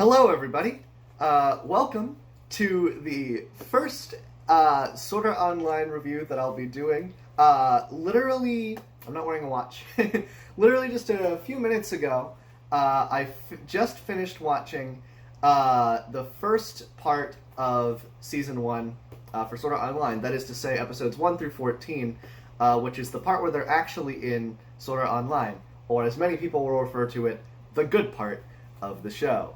Hello, everybody. Welcome to the first Sword Art Online review that I'll be doing. Literally, I'm not wearing a watch. Literally just a few minutes ago, I just finished watching the first part of Season 1 for Sword Art Online. That is to say, episodes 1 through 14, which is the part where they're actually in Sword Art Online, or as many people will refer to it, the good part of the show.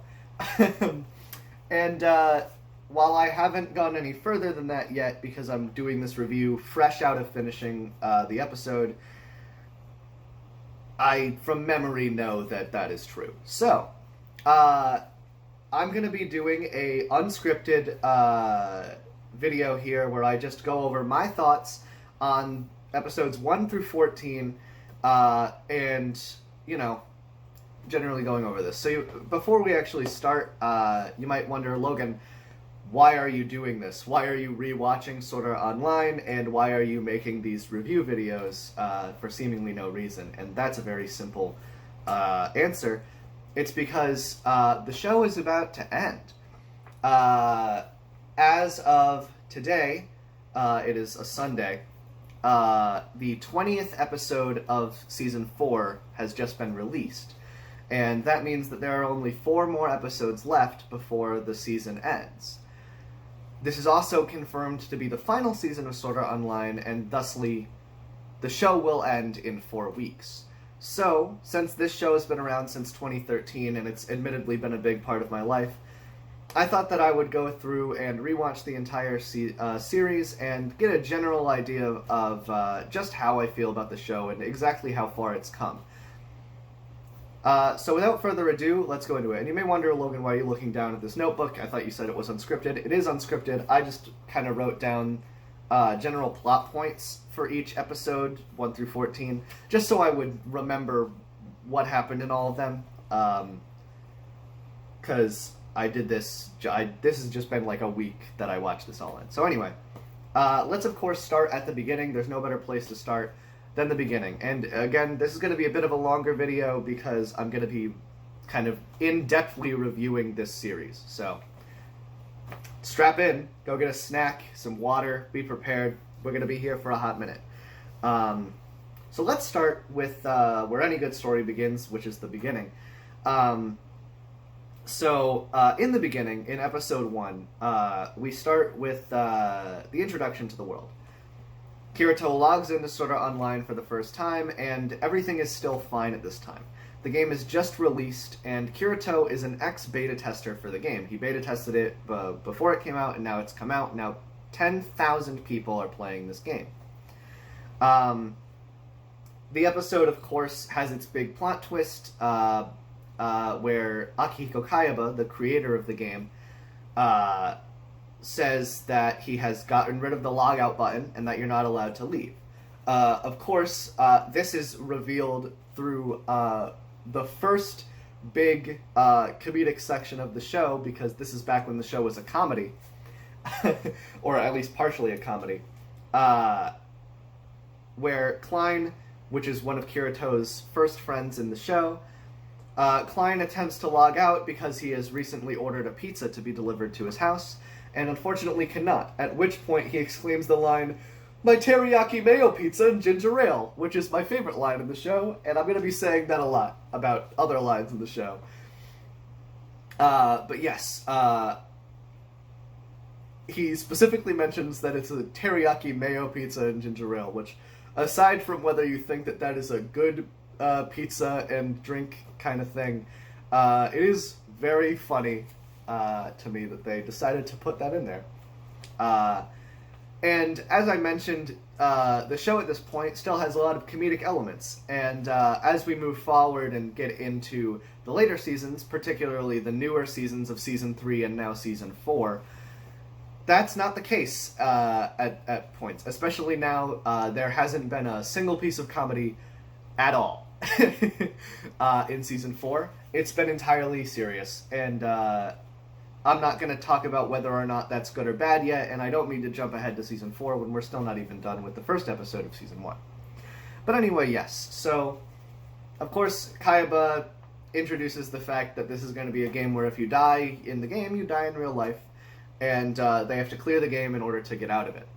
And while I haven't gone any further than that yet, because I'm doing this review fresh out of finishing the episode, I, from memory, know that that is true. So, I'm going to be doing a unscripted video here where I just go over my thoughts on episodes 1 through 14, and, you know, generally going over this. So before we actually start, you might wonder, Logan, why are you doing this? Why are you rewatching Sword Art Online, and why are you making these review videos for seemingly no reason? And that's a very simple answer. It's because the show is about to end. As of today, it is a Sunday, the 20th episode of Season 4 has just been released. And that means that there are only 4 more episodes left before the season ends. This is also confirmed to be the final season of Sword Art Online, and thusly, the show will end in 4 weeks. So, since this show has been around since 2013, and it's admittedly been a big part of my life, I thought that I would go through and rewatch the entire series and get a general idea of just how I feel about the show and exactly how far it's come. So without further ado, let's go into it. And you may wonder, Logan, why are you looking down at this notebook? I thought you said it was unscripted. It is unscripted. I just kind of wrote down general plot points for each episode, 1 through 14, just so I would remember what happened in all of them. Because I did this... this has just been like a week that I watched this all in. So anyway, let's of course start at the beginning. There's no better place to start than the beginning. And again, this is going to be a bit of a longer video because I'm going to be kind of in-depthly reviewing this series. So, strap in, go get a snack, some water, be prepared. We're going to be here for a hot minute. So let's start with where any good story begins, which is the beginning. In the beginning, in episode 1, we start with the introduction to the world. Kirito logs into Sword Art Online for the first time, and everything is still fine at this time. The game is just released, and Kirito is an ex-beta tester for the game. He beta tested it before it came out, and now it's come out. Now 10,000 people are playing this game. The episode, of course, has its big plot twist, where Akihiko Kayaba, the creator of the game, says that he has gotten rid of the logout button and that you're not allowed to leave. Of course, this is revealed through the first big comedic section of the show, because this is back when the show was a comedy, or at least partially a comedy, where Klein, which is one of Kirito's first friends in the show, Klein attempts to log out because he has recently ordered a pizza to be delivered to his house, and unfortunately cannot, at which point he exclaims the line, "My teriyaki mayo pizza and ginger ale," which is my favorite line in the show, and I'm going to be saying that a lot about other lines in the show. But yes, he specifically mentions that it's a teriyaki mayo pizza and ginger ale, which, aside from whether you think that that is a good pizza and drink kind of thing, it is very funny to me that they decided to put that in there. And as I mentioned, the show at this point still has a lot of comedic elements, and as we move forward and get into the later seasons, particularly the newer seasons of Season 3 and now Season 4, that's not the case at points. Especially now, there hasn't been a single piece of comedy at all in Season 4. It's been entirely serious, and I'm not going to talk about whether or not that's good or bad yet, and I don't mean to jump ahead to Season 4 when we're still not even done with the first episode of Season 1. But anyway, yes. So, of course, Kayaba introduces the fact that this is going to be a game where if you die in the game, you die in real life, and they have to clear the game in order to get out of it.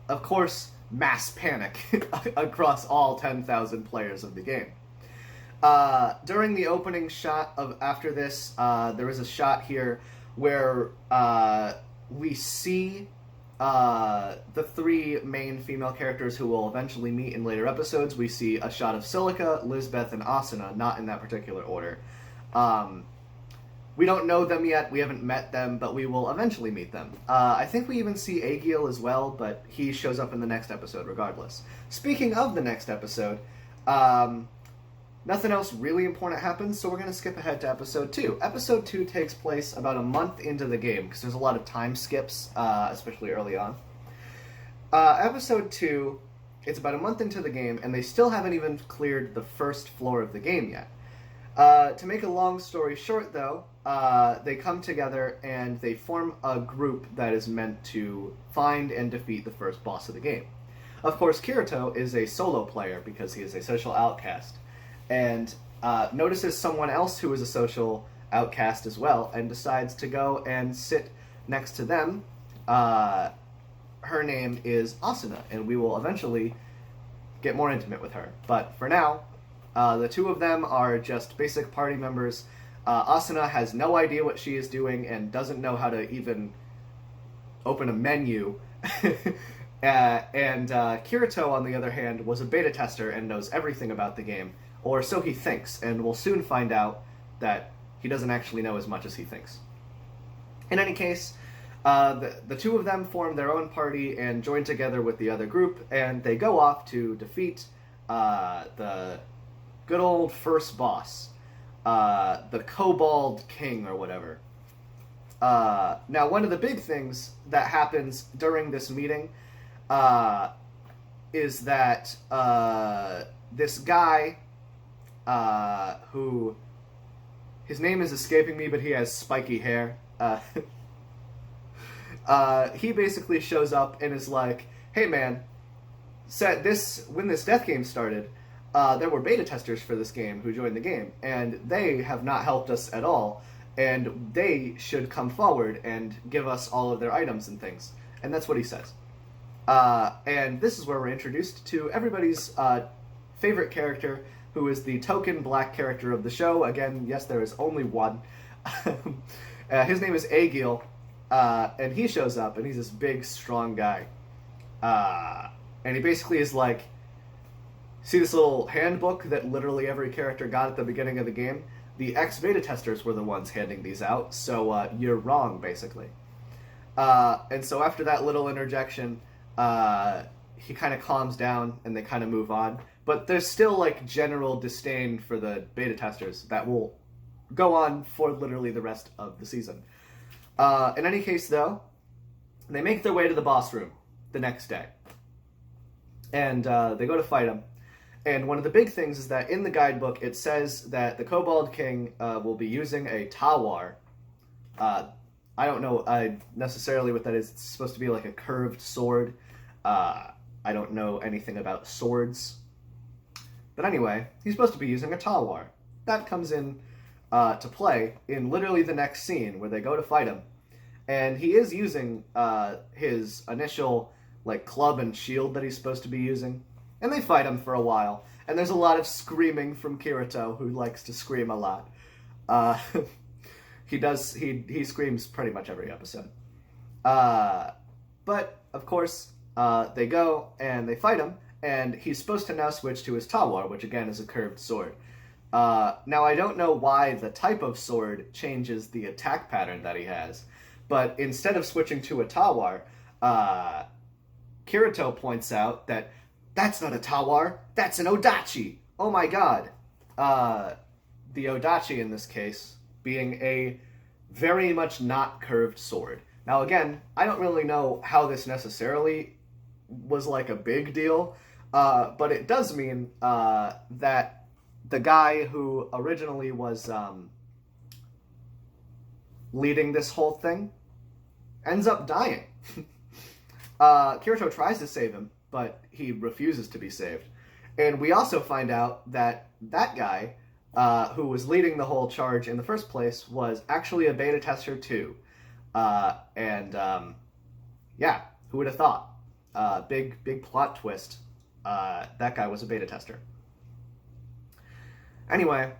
Of course, mass panic across all 10,000 players of the game. During the opening shot of after this, there is a shot here where we see the three main female characters who will eventually meet in later episodes. We see a shot of Silica, Lisbeth, and Asuna, not in that particular order. We don't know them yet, we haven't met them, but we will eventually meet them. I think we even see Aegil as well, but he shows up in the next episode regardless. Speaking of the next episode, nothing else really important happens, so we're going to skip ahead to Episode 2. Episode 2 takes place about a month into the game, because there's a lot of time skips, especially early on. Episode 2, it's about a month into the game, and they still haven't even cleared the first floor of the game yet. To make a long story short, though, they come together and they form a group that is meant to find and defeat the first boss of the game. Of course, Kirito is a solo player because he is a social outcast, and notices someone else who is a social outcast as well, and decides to go and sit next to them. Her name is Asuna, and we will eventually get more intimate with her. But for now, the two of them are just basic party members. Asuna has no idea what she is doing and doesn't know how to even open a menu. And Kirito, on the other hand, was a beta tester and knows everything about the game, or so he thinks, and we'll soon find out that he doesn't actually know as much as he thinks. In any case, the two of them form their own party and join together with the other group, and they go off to defeat the good old first boss, the Kobold King or whatever. Now, one of the big things that happens during this meeting is that this guy, who, his name is escaping me, but he has spiky hair, he basically shows up and is like, hey man, when this death game started, there were beta testers for this game who joined the game, and they have not helped us at all, and they should come forward and give us all of their items and things. And that's what he says. And this is where we're introduced to everybody's favorite character, who is the token black character of the show. Again, yes, there is only one. His name is Aegil, and he shows up, and he's this big, strong guy. And he basically is like, see this little handbook that literally every character got at the beginning of the game? The ex-beta testers were the ones handing these out, so you're wrong, basically. And so after that little interjection, he kind of calms down, and they kind of move on. But there's still, like, general disdain for the beta testers that will go on for literally the rest of the season. In any case, though, they make their way to the boss room the next day. And they go to fight him. And one of the big things is that in the guidebook, it says that the Kobold King will be using a Tawar. I don't know necessarily what that is. It's supposed to be like a curved sword. I don't know anything about swords. But anyway, he's supposed to be using a Tawar. That comes in to play in literally the next scene where they go to fight him. And he is using his initial like club and shield that he's supposed to be using. And they fight him for a while. And there's a lot of screaming from Kirito, who likes to scream a lot. He screams pretty much every episode. But, of course, they go and they fight him, and he's supposed to now switch to his Tawar, which again is a curved sword. Now, I don't know why the type of sword changes the attack pattern that he has, but instead of switching to a Tawar, Kirito points out that that's not a Tawar, that's an Odachi. Oh my god. The Odachi in this case being a very much not curved sword. Now again, I don't really know how this necessarily was like a big deal, but it does mean that the guy who originally was leading this whole thing ends up dying. Kirito tries to save him, but he refuses to be saved. And we also find out that that guy, who was leading the whole charge in the first place, was actually a beta tester too. Yeah, who would have thought? Big plot twist. That guy was a beta tester. Anyway,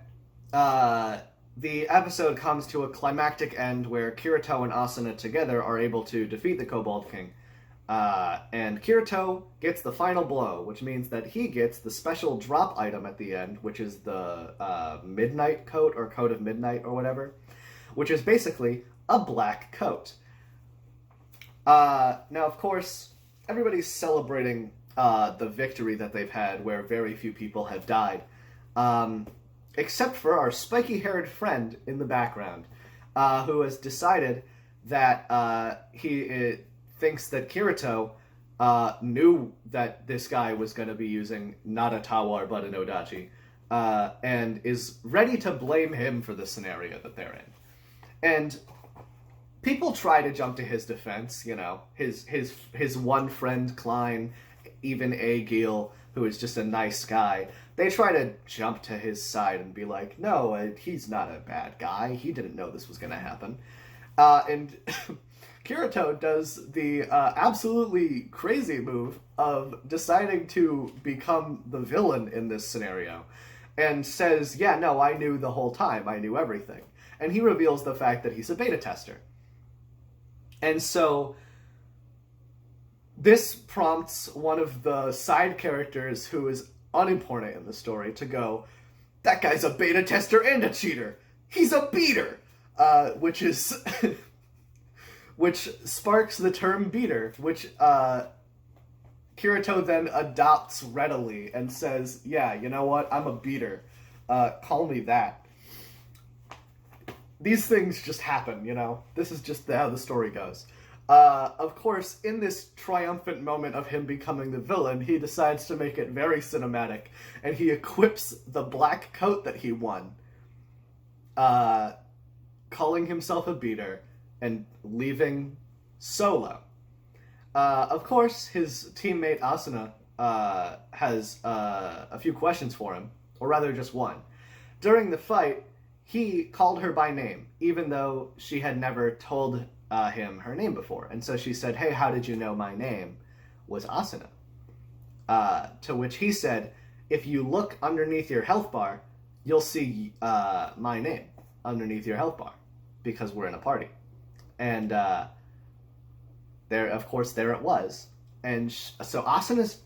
the episode comes to a climactic end where Kirito and Asuna together are able to defeat the Kobold King. And Kirito gets the final blow, which means that he gets the special drop item at the end, which is the Midnight Coat, or Coat of Midnight, or whatever, which is basically a black coat. Now, of course, everybody's celebrating the victory that they've had, where very few people have died, except for our spiky-haired friend in the background, who has decided that he thinks that Kirito knew that this guy was going to be using not a Tawar but an Odachi, and is ready to blame him for the scenario that they're in. And people try to jump to his defense, you know, his one friend Klein, even Agil, who is just a nice guy. They try to jump to his side and be like, no, he's not a bad guy. He didn't know this was going to happen. And Kirito does the absolutely crazy move of deciding to become the villain in this scenario and says, yeah, no, I knew the whole time. I knew everything. And he reveals the fact that he's a beta tester. And so this prompts one of the side characters who is unimportant in the story to go, that guy's a beta tester and a cheater. He's a beater. Which is... which sparks the term beater, which Kirito then adopts readily and says, yeah, you know what, I'm a beater. Call me that. These things just happen, you know? This is just how the story goes. Of course, in this triumphant moment of him becoming the villain, he decides to make it very cinematic, and he equips the black coat that he won, calling himself a beater, and leaving solo. Of course, his teammate Asuna has a few questions for him, or rather just one. During the fight, he called her by name, even though she had never told him her name before. And so she said, hey, how did you know my name was Asuna? To which he said, if you look underneath your health bar, you'll see my name underneath your health bar, because we're in a party. And there, of course, there it was. And so Asuna's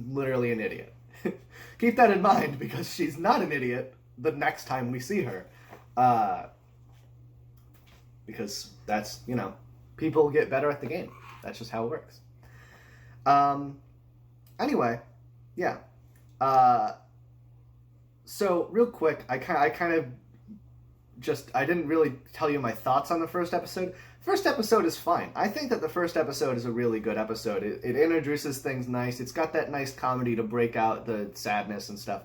literally an idiot. Keep that in mind, because she's not an idiot the next time we see her. Because that's, you know, people get better at the game. That's just how it works. Anyway, yeah. So, real quick, I kind of I didn't really tell you my thoughts on the first episode. First episode is fine. I think that the first episode is a really good episode. It introduces things nice. It's got that nice comedy to break out the sadness and stuff.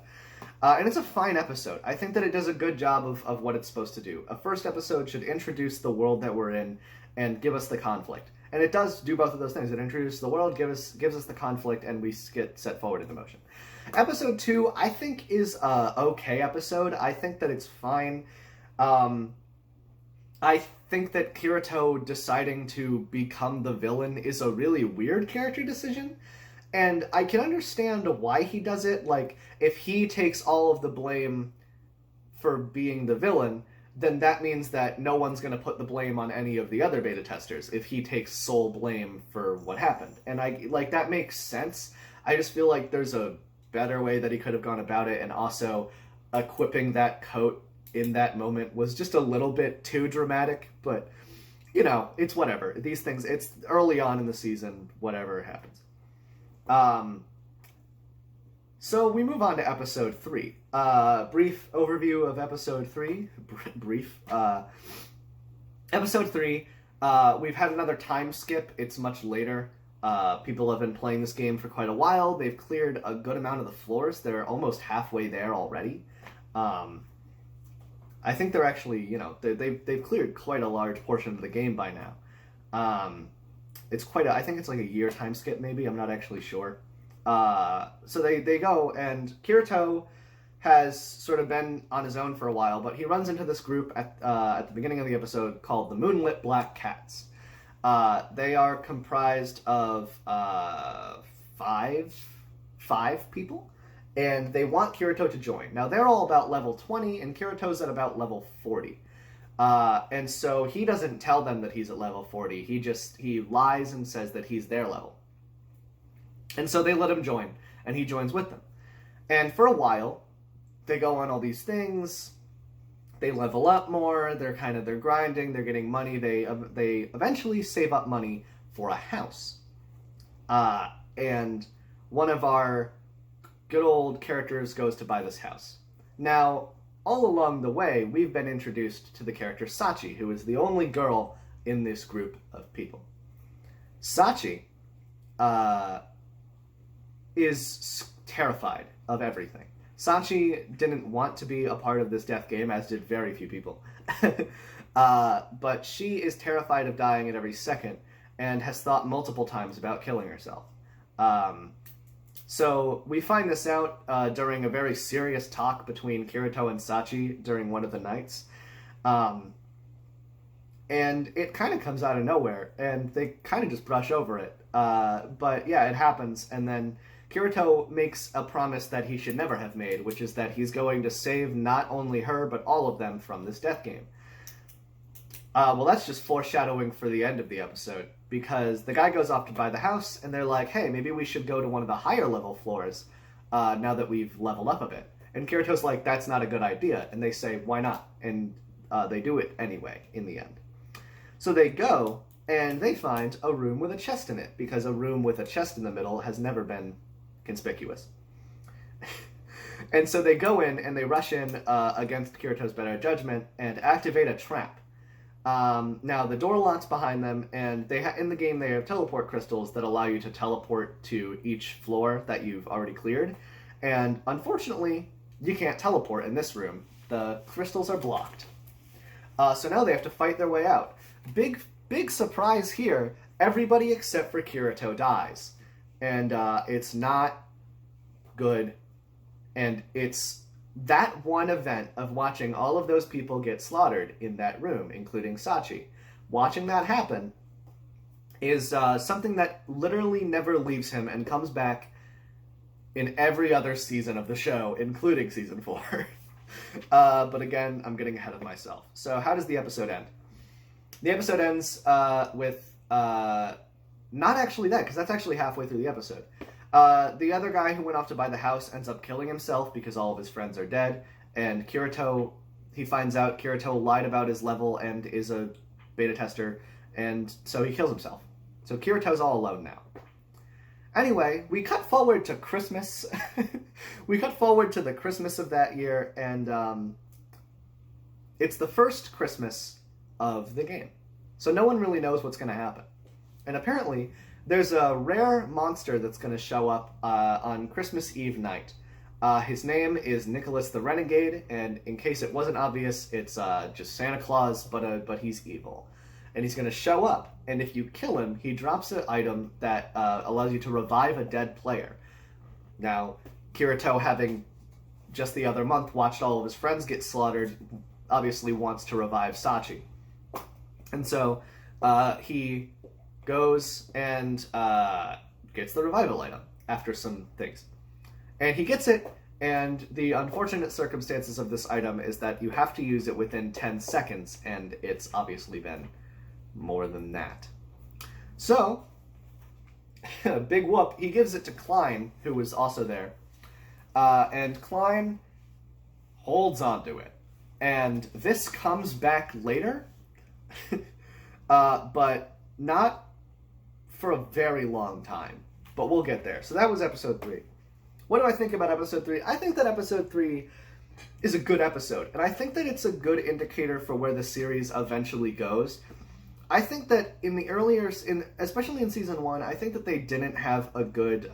And it's a fine episode. I think that it does a good job of what it's supposed to do. A first episode should introduce the world that we're in and give us the conflict. And it does do both of those things. It introduces the world, gives us the conflict, and we get set forward into motion. Episode 2, I think, is a okay episode. I think that it's fine. I think that Kirito deciding to become the villain is a really weird character decision. And I can understand why he does it. Like, if he takes all of the blame for being the villain, then that means that no one's going to put the blame on any of the other beta testers if he takes sole blame for what happened. And that makes sense. I just feel like there's a better way that he could have gone about it, and also equipping that coat in that moment was just a little bit too dramatic, but, you know, it's whatever. These things, it's early on in the season, whatever happens. So we move on to episode 3. Brief overview of episode 3. Episode 3, we've had another time skip. It's much later. People have been playing this game for quite a while. They've cleared a good amount of the floors. They're almost halfway there already. I think they're actually, you know, they've cleared quite a large portion of the game by now. It's I think it's like a year time skip maybe, I'm not actually sure. So they go, and Kirito has sort of been on his own for a while, but he runs into this group at the beginning of the episode called the Moonlit Black Cats. They are comprised of five people, and they want Kirito to join. Now, they're all about level 20, and Kirito's at about level 40. And so he doesn't tell them that he's at level 40. He lies and says that he's their level. And so they let him join, and he joins with them. And for a while, they go on all these things. They level up more. They're grinding. They're getting money. They eventually save up money for a house. And one of our good old characters goes to buy this house. Now, all along the way, we've been introduced to the character Sachi, who is the only girl in this group of people. Sachi is terrified of everything. Sachi didn't want to be a part of this death game, as did very few people. But she is terrified of dying at every second and has thought multiple times about killing herself. So we find this out during a very serious talk between Kirito and Sachi during one of the nights. And it kind of comes out of nowhere, and they kind of just brush over it. But yeah, it happens, and then Kirito makes a promise that he should never have made, which is that he's going to save not only her, but all of them from this death game. Well, that's just foreshadowing for the end of the episode, because the guy goes off to buy the house, and they're like, hey, maybe we should go to one of the higher level floors now that we've leveled up a bit. And Kirito's like, that's not a good idea. And they say, why not? And they do it anyway, in the end. So they go, and they find a room with a chest in it, because a room with a chest in the middle has never been conspicuous. And so they go in, and they rush in against Kirito's better judgment, and activate a trap. Now, the door locks behind them, and in the game they have teleport crystals that allow you to teleport to each floor that you've already cleared. And unfortunately, you can't teleport in this room. The crystals are blocked. So now they have to fight their way out. Big surprise here. Everybody except for Kirito dies. And it's not good. And it's that one event of watching all of those people get slaughtered in that room, including Sachi. Watching that happen is something that literally never leaves him and comes back in every other season of the show, including season 4. But again, I'm getting ahead of myself. So how does the episode end? The episode ends with... not actually that, because that's actually halfway through the episode. The other guy who went off to buy the house ends up killing himself because all of his friends are dead, and Kirito, he finds out Kirito lied about his level and is a beta tester, and so he kills himself. So Kirito's all alone now. Anyway, we cut forward to Christmas. We cut forward to the Christmas of that year, and it's the first Christmas of the game. So no one really knows what's going to happen. And apparently, there's a rare monster that's going to show up on Christmas Eve night. His name is Nicholas the Renegade, and in case it wasn't obvious, it's just Santa Claus, but he's evil. And he's going to show up, and if you kill him, he drops an item that allows you to revive a dead player. Now, Kirito, having just the other month watched all of his friends get slaughtered, obviously wants to revive Sachi. And so he goes and gets the revival item after some things. And he gets it, and the unfortunate circumstances of this item is that you have to use it within 10 seconds, and it's obviously been more than that. So, big whoop, he gives it to Klein, who was also there. And Klein holds on to it. And this comes back later, but not for a very long time. But we'll get there. So that was episode 3. What do I think about episode 3? I think that episode 3 is a good episode. And I think that it's a good indicator for where the series eventually goes. I think that in the earlier, especially in season 1, I think that they didn't have a good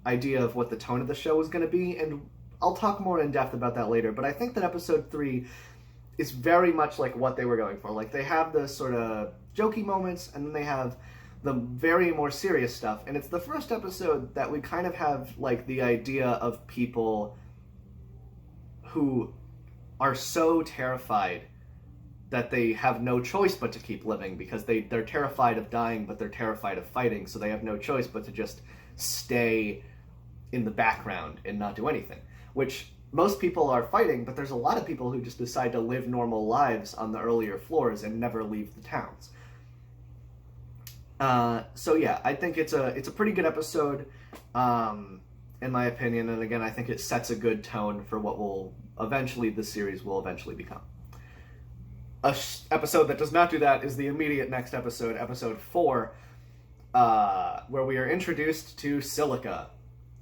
idea of what the tone of the show was going to be. And I'll talk more in depth about that later. But I think that episode 3 is very much like what they were going for. Like, they have the sort of jokey moments, and then they have the very more serious stuff. And it's the first episode that we kind of have like the idea of people who are so terrified that they have no choice but to keep living, because they're terrified of dying, but they're terrified of fighting, so they have no choice but to just stay in the background and not do anything. Which most people are fighting, but there's a lot of people who just decide to live normal lives on the earlier floors and never leave the towns. So yeah, I think it's a pretty good episode, in my opinion, and again, I think it sets a good tone for what the series will eventually become. A episode that does not do that is the immediate next episode, episode 4, where we are introduced to Silica,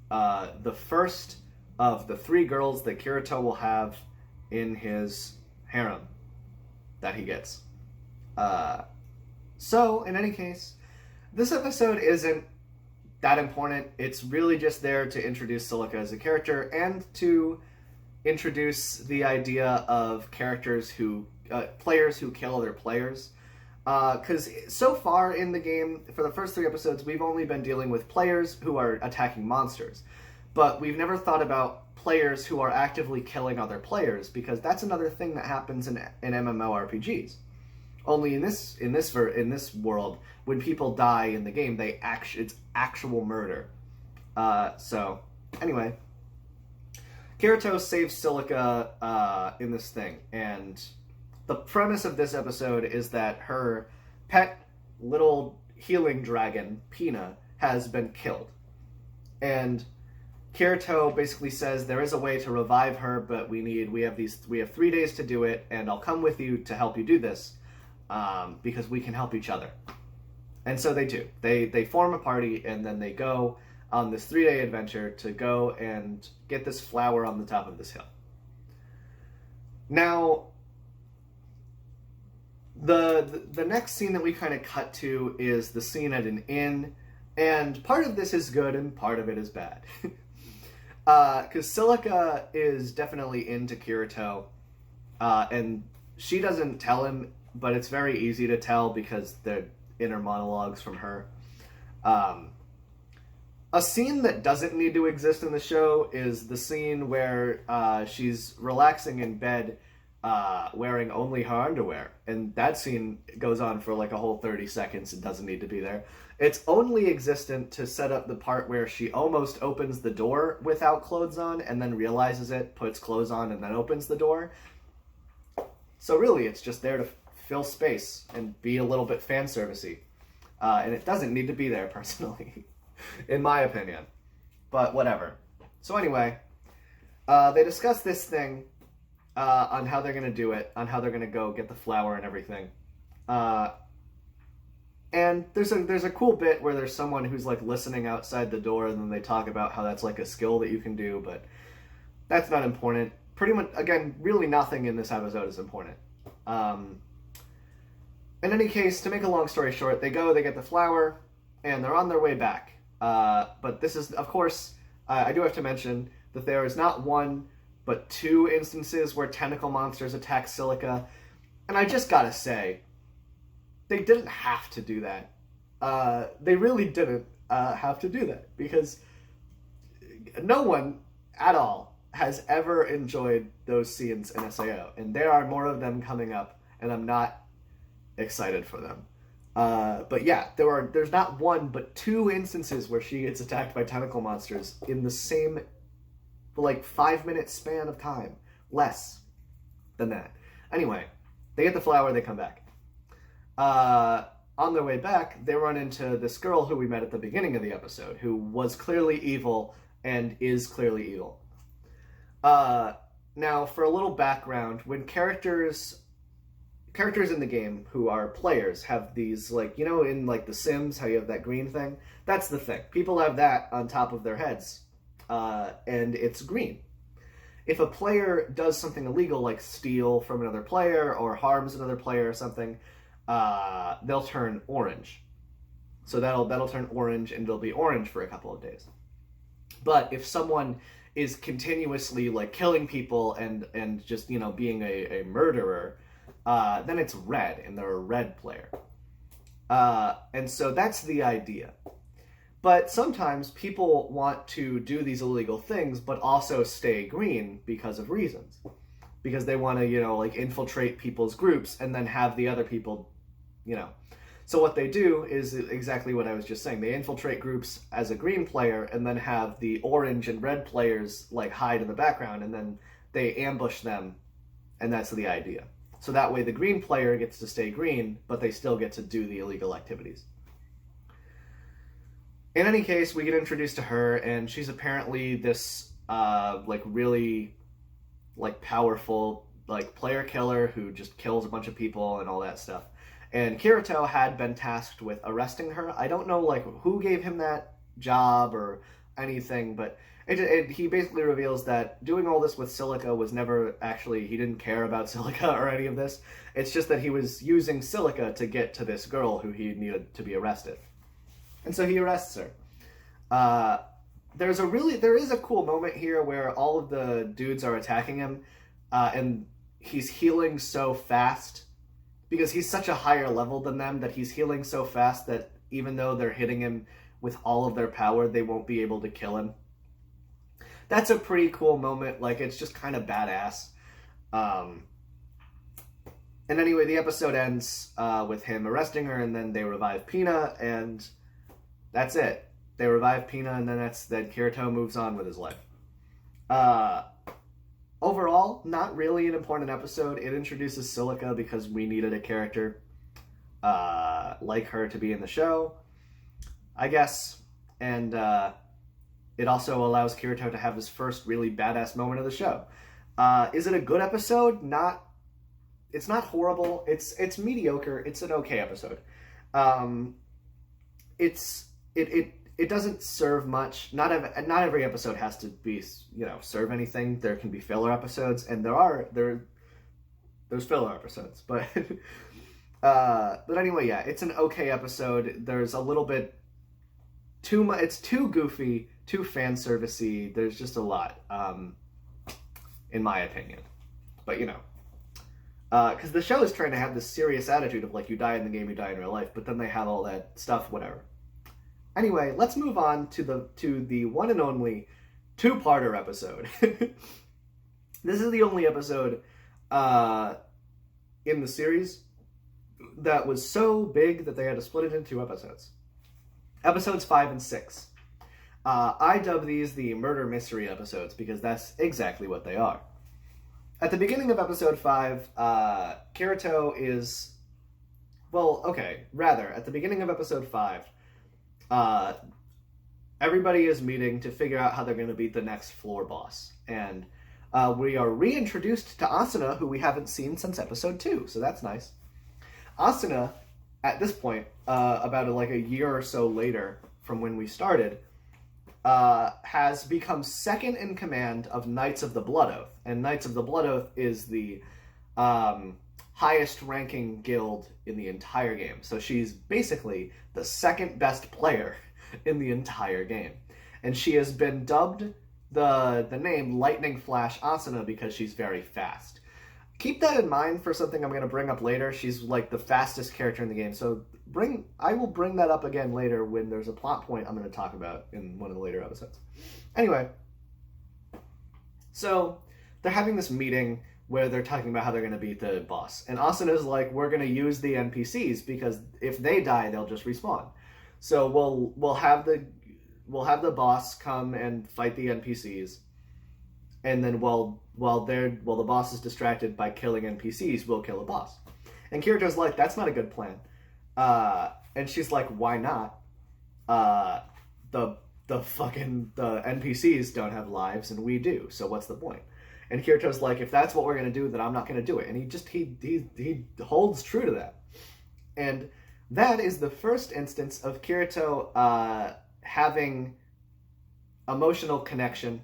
the first of the 3 girls that Kirito will have in his harem that he gets. So, in any case, this episode isn't that important. It's really just there to introduce Silica as a character and to introduce the idea of players who kill other players. Because so far in the game, for the first 3 episodes, we've only been dealing with players who are attacking monsters. But we've never thought about players who are actively killing other players, because that's another thing that happens in MMORPGs. Only in this world, when people die in the game, it's actual murder. So anyway, Kirito saves Silica in this thing, and the premise of this episode is that her pet little healing dragon, Pina, has been killed. And Kirito basically says there is a way to revive her, but we have 3 days to do it, and I'll come with you to help you do this, because we can help each other. And so they do. They form a party, and then they go on this 3-day adventure to go and get this flower on the top of this hill. Now, the next scene that we kind of cut to is the scene at an inn, and part of this is good and part of it is bad. Because Silica is definitely into Kirito, and she doesn't tell him, but it's very easy to tell because they're inner monologues from her. A scene that doesn't need to exist in the show is the scene where she's relaxing in bed, wearing only her underwear. And that scene goes on for like a whole 30 seconds and doesn't need to be there. It's only existent to set up the part where she almost opens the door without clothes on and then realizes it, puts clothes on, and then opens the door. So really, it's just there to fill space and be a little bit fan servicey. And it doesn't need to be there, personally, in my opinion. But whatever. So anyway, they discuss this thing on how they're going to do it, on how they're going to go get the flower and everything. And there's a cool bit where there's someone who's like listening outside the door, and then they talk about how that's like a skill that you can do, but that's not important. Pretty much, again, really nothing in this episode is important. In any case, to make a long story short, they get the flower, and they're on their way back. But this is, of course, I do have to mention that there is not 1, but 2 instances where tentacle monsters attack Silica. And I just gotta say, they didn't have to do that. They really didn't have to do that, because no one at all has ever enjoyed those scenes in SAO. And there are more of them coming up, and I'm not excited for them. But yeah, there's not 1, but 2 instances where she gets attacked by tentacle monsters in the same, like, 5-minute span of time. Less than that. Anyway, they get the flower, they come back. On their way back, they run into this girl who we met at the beginning of the episode, who was clearly evil and is clearly evil. Now, for a little background, when characters in the game who are players have these, like, you know, in like The Sims, how you have that green thing? That's the thing. People have that on top of their heads, and it's green. If a player does something illegal, like steal from another player or harms another player or something, they'll turn orange. So that'll turn orange, and it'll be orange for a couple of days. But if someone is continuously like killing people and just, you know, being a murderer, then it's red, and they're a red player. And so that's the idea. But sometimes people want to do these illegal things, but also stay green because of reasons. Because they want to, like infiltrate people's groups and then have the other people, So what they do is exactly what I was just saying. They infiltrate groups as a green player and then have the orange and red players like hide in the background, and then they ambush them, and that's the idea. So that way the green player gets to stay green, but they still get to do the illegal activities. In any case, we get introduced to her, and she's apparently this really powerful player killer who just kills a bunch of people and all that stuff. And Kirito had been tasked with arresting her. I don't know who gave him that job or anything, but he basically reveals that doing all this with Silica was never actually, he didn't care about Silica or any of this. It's just that he was using Silica to get to this girl who he needed to be arrested. And so he arrests her. There is a cool moment here where all of the dudes are attacking him, and he's healing so fast because he's such a higher level than them that he's healing so fast that even though they're hitting him with all of their power, they won't be able to kill him. That's a pretty cool moment. It's just kind of badass. And anyway, the episode ends with him arresting her, and then they revive Pina, and that's it. They revive Pina, and then Kirito moves on with his life. Overall, not really an important episode. It introduces Silica because we needed a character like her to be in the show, I guess. And it also allows Kirito to have his first really badass moment of the show. Is it a good episode? It's not horrible. It's mediocre. It's an okay episode. It doesn't serve much. Not every episode has to be, serve anything. There can be filler episodes, and there's filler episodes. But but anyway, yeah, it's an okay episode. There's a little bit too much. It's too goofy, too fan servicey. There's just a lot, in my opinion. But because the show is trying to have this serious attitude of you die in the game, you die in real life. But then they have all that stuff, whatever. Anyway, let's move on to the one and only two-parter episode. This is the only episode in the series that was so big that they had to split it into two episodes. Episodes 5 and 6. I dub these the murder mystery episodes because that's exactly what they are. At the beginning of episode 5, Kirito is... at the beginning of episode 5, everybody is meeting to figure out how they're going to beat the next floor boss. And we are reintroduced to Asuna, who we haven't seen since episode 2, so that's nice. Asuna, at this point, about a year or so later from when we started, has become second in command of Knights of the Blood Oath. And Knights of the Blood Oath is the highest ranking guild in the entire game. So she's basically the second best player in the entire game. And she has been dubbed the name Lightning Flash Asuna because she's very fast. Keep that in mind for something I'm going to bring up later. She's the fastest character in the game. So I will bring that up again later when there's a plot point I'm going to talk about in one of the later episodes. Anyway, so they're having this meeting where they're talking about how they're going to beat the boss. And Asuna's we're going to use the NPCs because if they die, they'll just respawn. So we'll have the boss come and fight the NPCs, and then while the boss is distracted by killing NPCs, we'll kill the boss. And Kirito's that's not a good plan. And she's why not? The NPCs don't have lives and we do, so what's the point? And Kirito's if that's what we're going to do, then I'm not going to do it. And he holds true to that. And that is the first instance of Kirito having emotional connection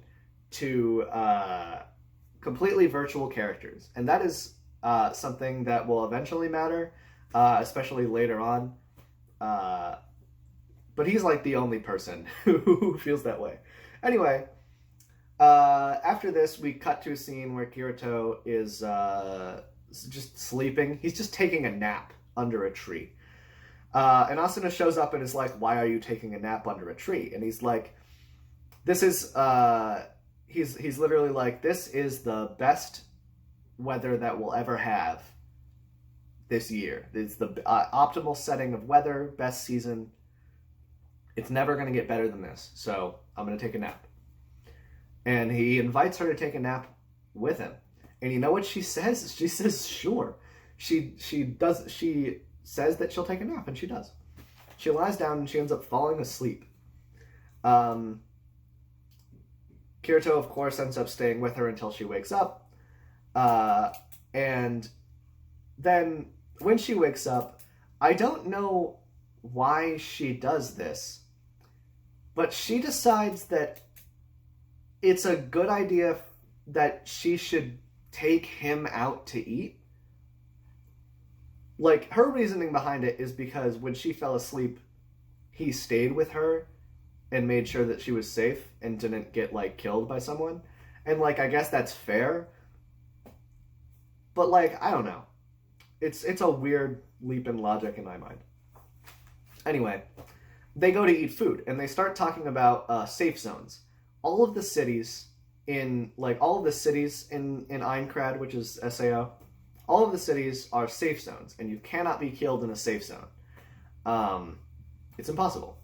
to completely virtual characters. And that is something that will eventually matter, especially later on. But he's the only person who feels that way. Anyway, after this, we cut to a scene where Kirito is just sleeping. He's just taking a nap under a tree. And Asuna shows up and is like, "Why are you taking a nap under a tree?" And he's like, "This is he's literally like, this is the best weather that we'll ever have this year. It's the optimal setting of weather, best season. It's never going to get better than this. So I'm going to take a nap." And he invites her to take a nap with him. And you know what she says? She says, "Sure." She says that she'll take a nap, and she does. She lies down and she ends up falling asleep. Kirito, of course, ends up staying with her until she wakes up. And then when she wakes up, I don't know why she does this, but she decides that it's a good idea that she should take him out to eat. Like, her reasoning behind it is because when she fell asleep, he stayed with her and made sure that she was safe and didn't get, like, killed by someone. And, like, I guess that's fair. But, like, I don't know. It's a weird leap in logic in my mind. Anyway, they go to eat food, and they start talking about safe zones. All of the cities in Aincrad, which is SAO, all of the cities are safe zones, and you cannot be killed in a safe zone. It's impossible.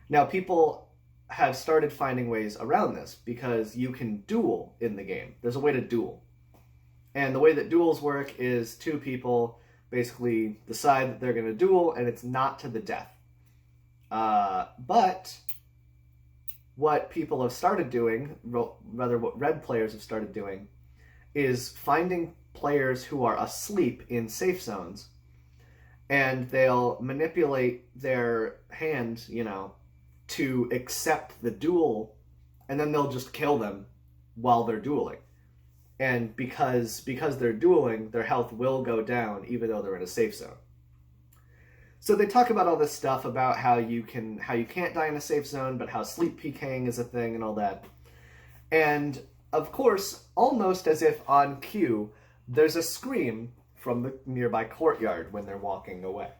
Now, people have started finding ways around this, because you can duel in the game. There's a way to duel. And the way that duels work is two people basically decide that they're going to duel, and it's not to the death. But what people have started doing, rather what red players have started doing, is finding players who are asleep in safe zones, and they'll manipulate their hand, to accept the duel, and then they'll just kill them while they're dueling. And because they're dueling, their health will go down even though they're in a safe zone. So they talk about all this stuff about how you can't die in a safe zone, but how sleep PKing is a thing and all that. And of course, almost as if on cue, there's a scream from the nearby courtyard when they're walking away.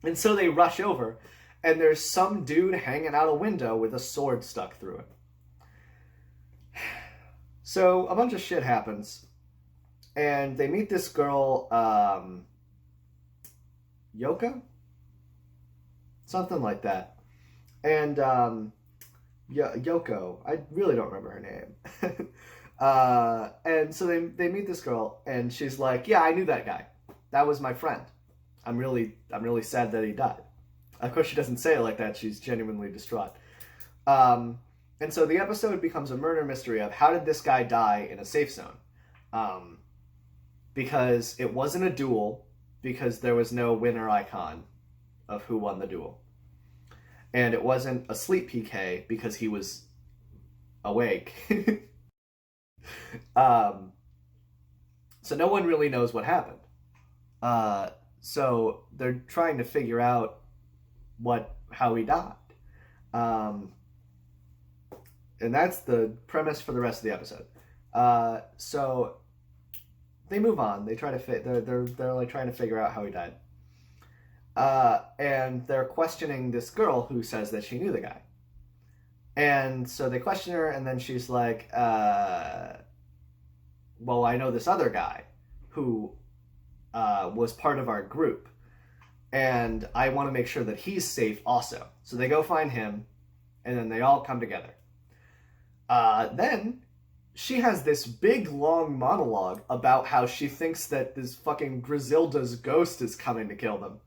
And so they rush over, and there's some dude hanging out a window with a sword stuck through it. So a bunch of shit happens, and they meet this girl, Yoko? Something like that. And Yoko, I really don't remember her name. And so they meet this girl, and she's like, "Yeah, I knew that guy. That was my friend. I'm really sad that he died." Of course, she doesn't say it like that. She's genuinely distraught. And so the episode becomes a murder mystery of how did this guy die in a safe zone? Because it wasn't a duel, because there was no winner icon of who won the duel. And it wasn't a sleep PK because he was awake. So no one really knows what happened. So they're trying to figure out how he died. And that's the premise for the rest of the episode. So they move on. They try to they're like trying to figure out how he died. And they're questioning this girl who says that she knew the guy. And so they question her, and then she's like, "Well, I know this other guy who was part of our group, and I want to make sure that he's safe also." So they go find him, and then they all come together. Then she has this big, long monologue about how she thinks that this fucking Griselda's ghost is coming to kill them.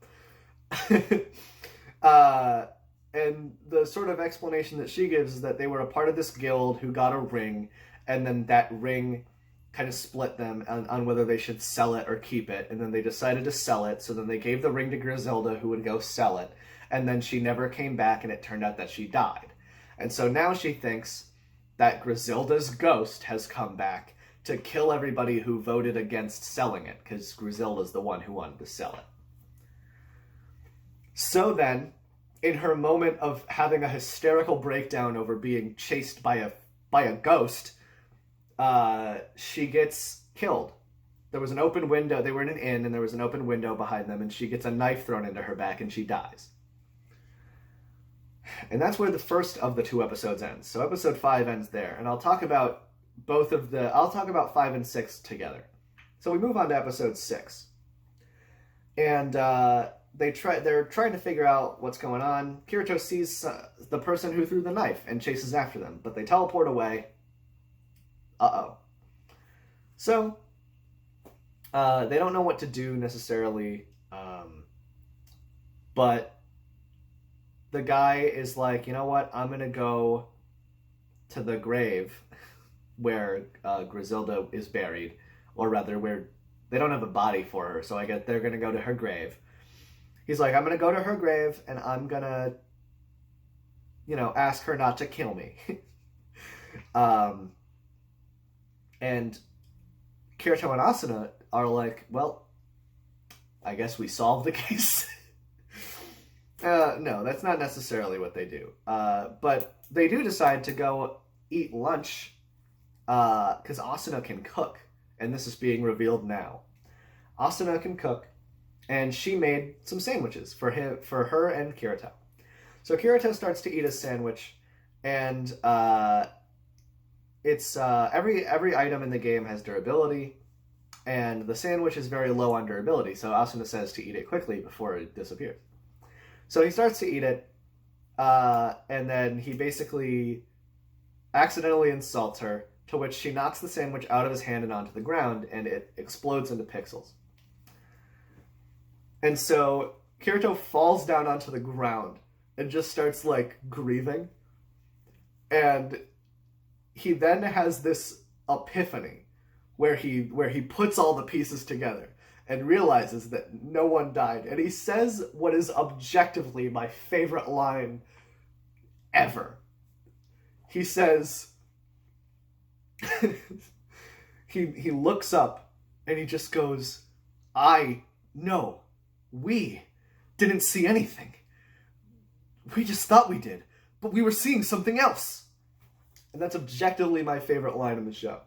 And the sort of explanation that she gives is that they were a part of this guild who got a ring, and then that ring kind of split them on whether they should sell it or keep it, and then they decided to sell it, so then they gave the ring to Griselda, who would go sell it, and then she never came back, and it turned out that she died. And so now she thinks that Griselda's ghost has come back to kill everybody who voted against selling it, because Griselda's the one who wanted to sell it. So then, in her moment of having a hysterical breakdown over being chased by a ghost, she gets killed there was an open window. They were in an inn, and there was an open window behind them, and she gets a knife thrown into her back, and she dies. And that's where the first of the 2 episodes ends. So episode 5 ends there, and I'll talk about 5 and 6 together. So we move on to episode 6, and they're trying to figure out what's going on. Kirito sees the person who threw the knife and chases after them, but they teleport away. Uh-oh. So they don't know what to do necessarily, but the guy is like, you know what, I'm going to go to the grave where Griselda is buried, or rather where they don't have a body for her, so I get they're going to go to her grave. He's like, I'm going to go to her grave, and I'm going to, ask her not to kill me. And Kirito and Asuna are like, well, I guess we solved the case. No, that's not necessarily what they do. But they do decide to go eat lunch because Asuna can cook. And this is being revealed now. Asuna can cook, and she made some sandwiches for her and Kirito. So Kirito starts to eat a sandwich, and it's every item in the game has durability, and the sandwich is very low on durability, so Asuna says to eat it quickly before it disappears. So he starts to eat it, and then he basically accidentally insults her, to which she knocks the sandwich out of his hand and onto the ground, and it explodes into pixels. And so Kirito falls down onto the ground and just starts, grieving. And he then has this epiphany where he puts all the pieces together and realizes that no one died. And he says what is objectively my favorite line ever. He says, he looks up and he just goes, we didn't see anything. We just thought we did, but we were seeing something else. And that's objectively my favorite line in the show.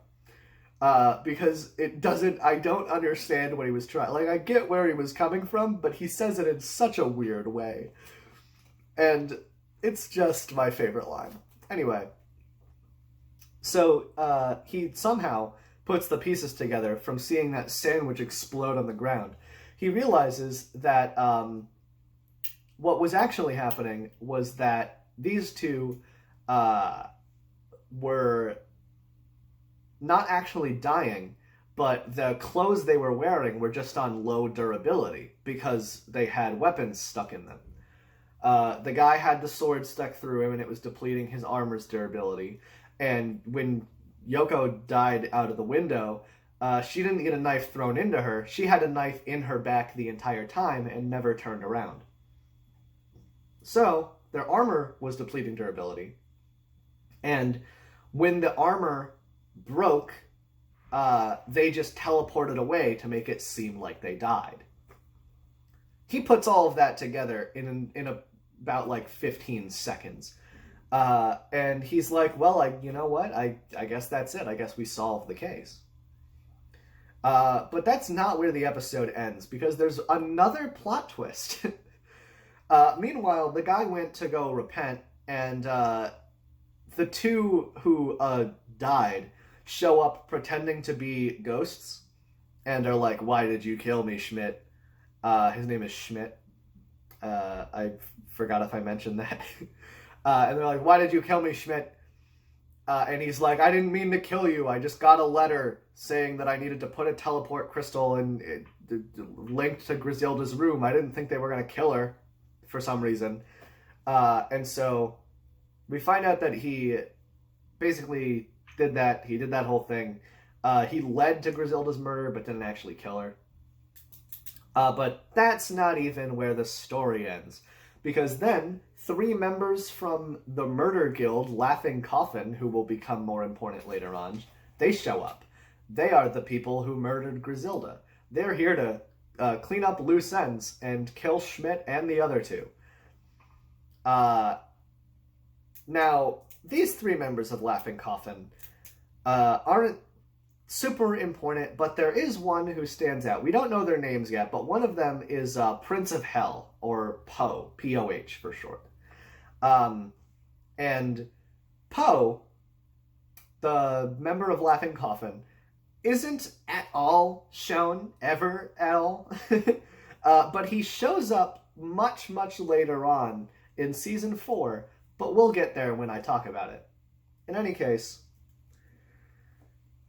Because I don't understand what he was trying. I get where he was coming from, but he says it in such a weird way. And it's just my favorite line. Anyway, so he somehow puts the pieces together from seeing that sandwich explode on the ground. He realizes that what was actually happening was that these two were not actually dying, but the clothes they were wearing were just on low durability because they had weapons stuck in them. The guy had the sword stuck through him and it was depleting his armor's durability. And when Yoko died out of the window, she didn't get a knife thrown into her. She had a knife in her back the entire time and never turned around. So their armor was depleting durability. And when the armor broke, they just teleported away to make it seem like they died. He puts all of that together in about 15 seconds. And he's like, well, you know what? I guess that's it. I guess we solved the case. But that's not where the episode ends, because there's another plot twist. Meanwhile, the guy went to go repent, and the two who died show up pretending to be ghosts, and are like, why did you kill me, Schmidt? His name is Schmidt. I forgot if I mentioned that. And they're like, why did you kill me, Schmidt? And he's like, I didn't mean to kill you. I just got a letter saying that I needed to put a teleport crystal and linked to Griselda's room. I didn't think they were going to kill her for some reason. And so we find out that he basically did that. He did that whole thing. He led to Griselda's murder, but didn't actually kill her. But that's not even where the story ends. Because then 3 members from the murder guild, Laughing Coffin, who will become more important later on, they show up. They are the people who murdered Griselda. They're here to clean up loose ends and kill Schmidt and the other 2. Now, these 3 members of Laughing Coffin aren't super important, but there is one who stands out. We don't know their names yet, but one of them is Prince of Hell, or Poe, P-O-H for short. And Poe, the member of Laughing Coffin, isn't at all shown ever at all. But he shows up much, much later on in season 4, but we'll get there when I talk about it. In any case,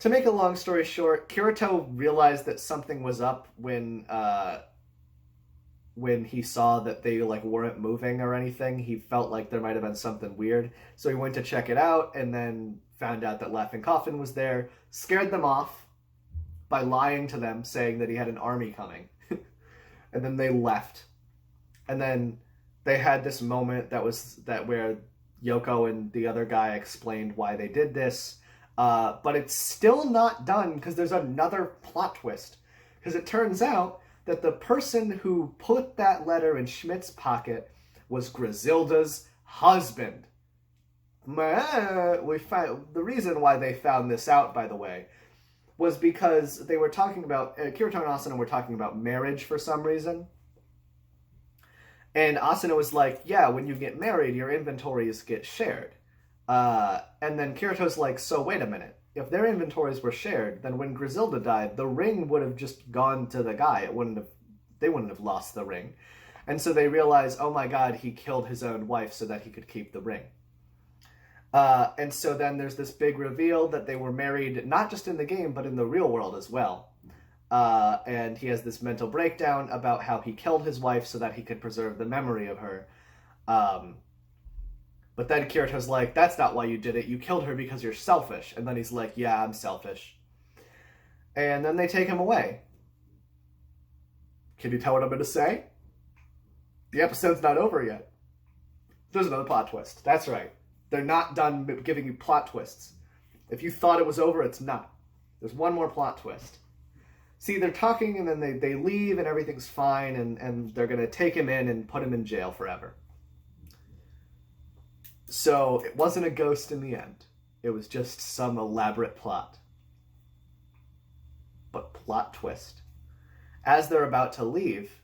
to make a long story short, Kirito realized that something was up when he saw that they weren't moving or anything. He felt like there might have been something weird, so he went to check it out and then found out that Laughing Coffin was there, scared them off by lying to them, saying that he had an army coming. And then they left. And then they had this moment where Yoko and the other guy explained why they did this. But it's still not done because there's another plot twist. Because it turns out that the person who put that letter in Schmidt's pocket was Griselda's husband. The reason why they found this out, by the way, was because they were talking about, Kirito and Asuna were talking about marriage for some reason. And Asuna was like, yeah, when you get married, your inventories get shared. And then Kirito's like, so wait a minute. If their inventories were shared, then when Griselda died, the ring would have just gone to the guy. They wouldn't have lost the ring. And so they realize, oh my god, he killed his own wife so that he could keep the ring. And so then there's this big reveal that they were married, not just in the game, but in the real world as well. And he has this mental breakdown about how he killed his wife so that he could preserve the memory of her. But then Kirito's like, that's not why you did it. You killed her because you're selfish. And then he's like, yeah, I'm selfish. And then they take him away. Can you tell what I'm going to say? The episode's not over yet. There's another plot twist. That's right. They're not done giving you plot twists. If you thought it was over, it's not. There's one more plot twist. See, they're talking and then they leave and everything's fine and they're going to take him in and put him in jail forever. So it wasn't a ghost in the end. It was just some elaborate plot. But plot twist. As they're about to leave,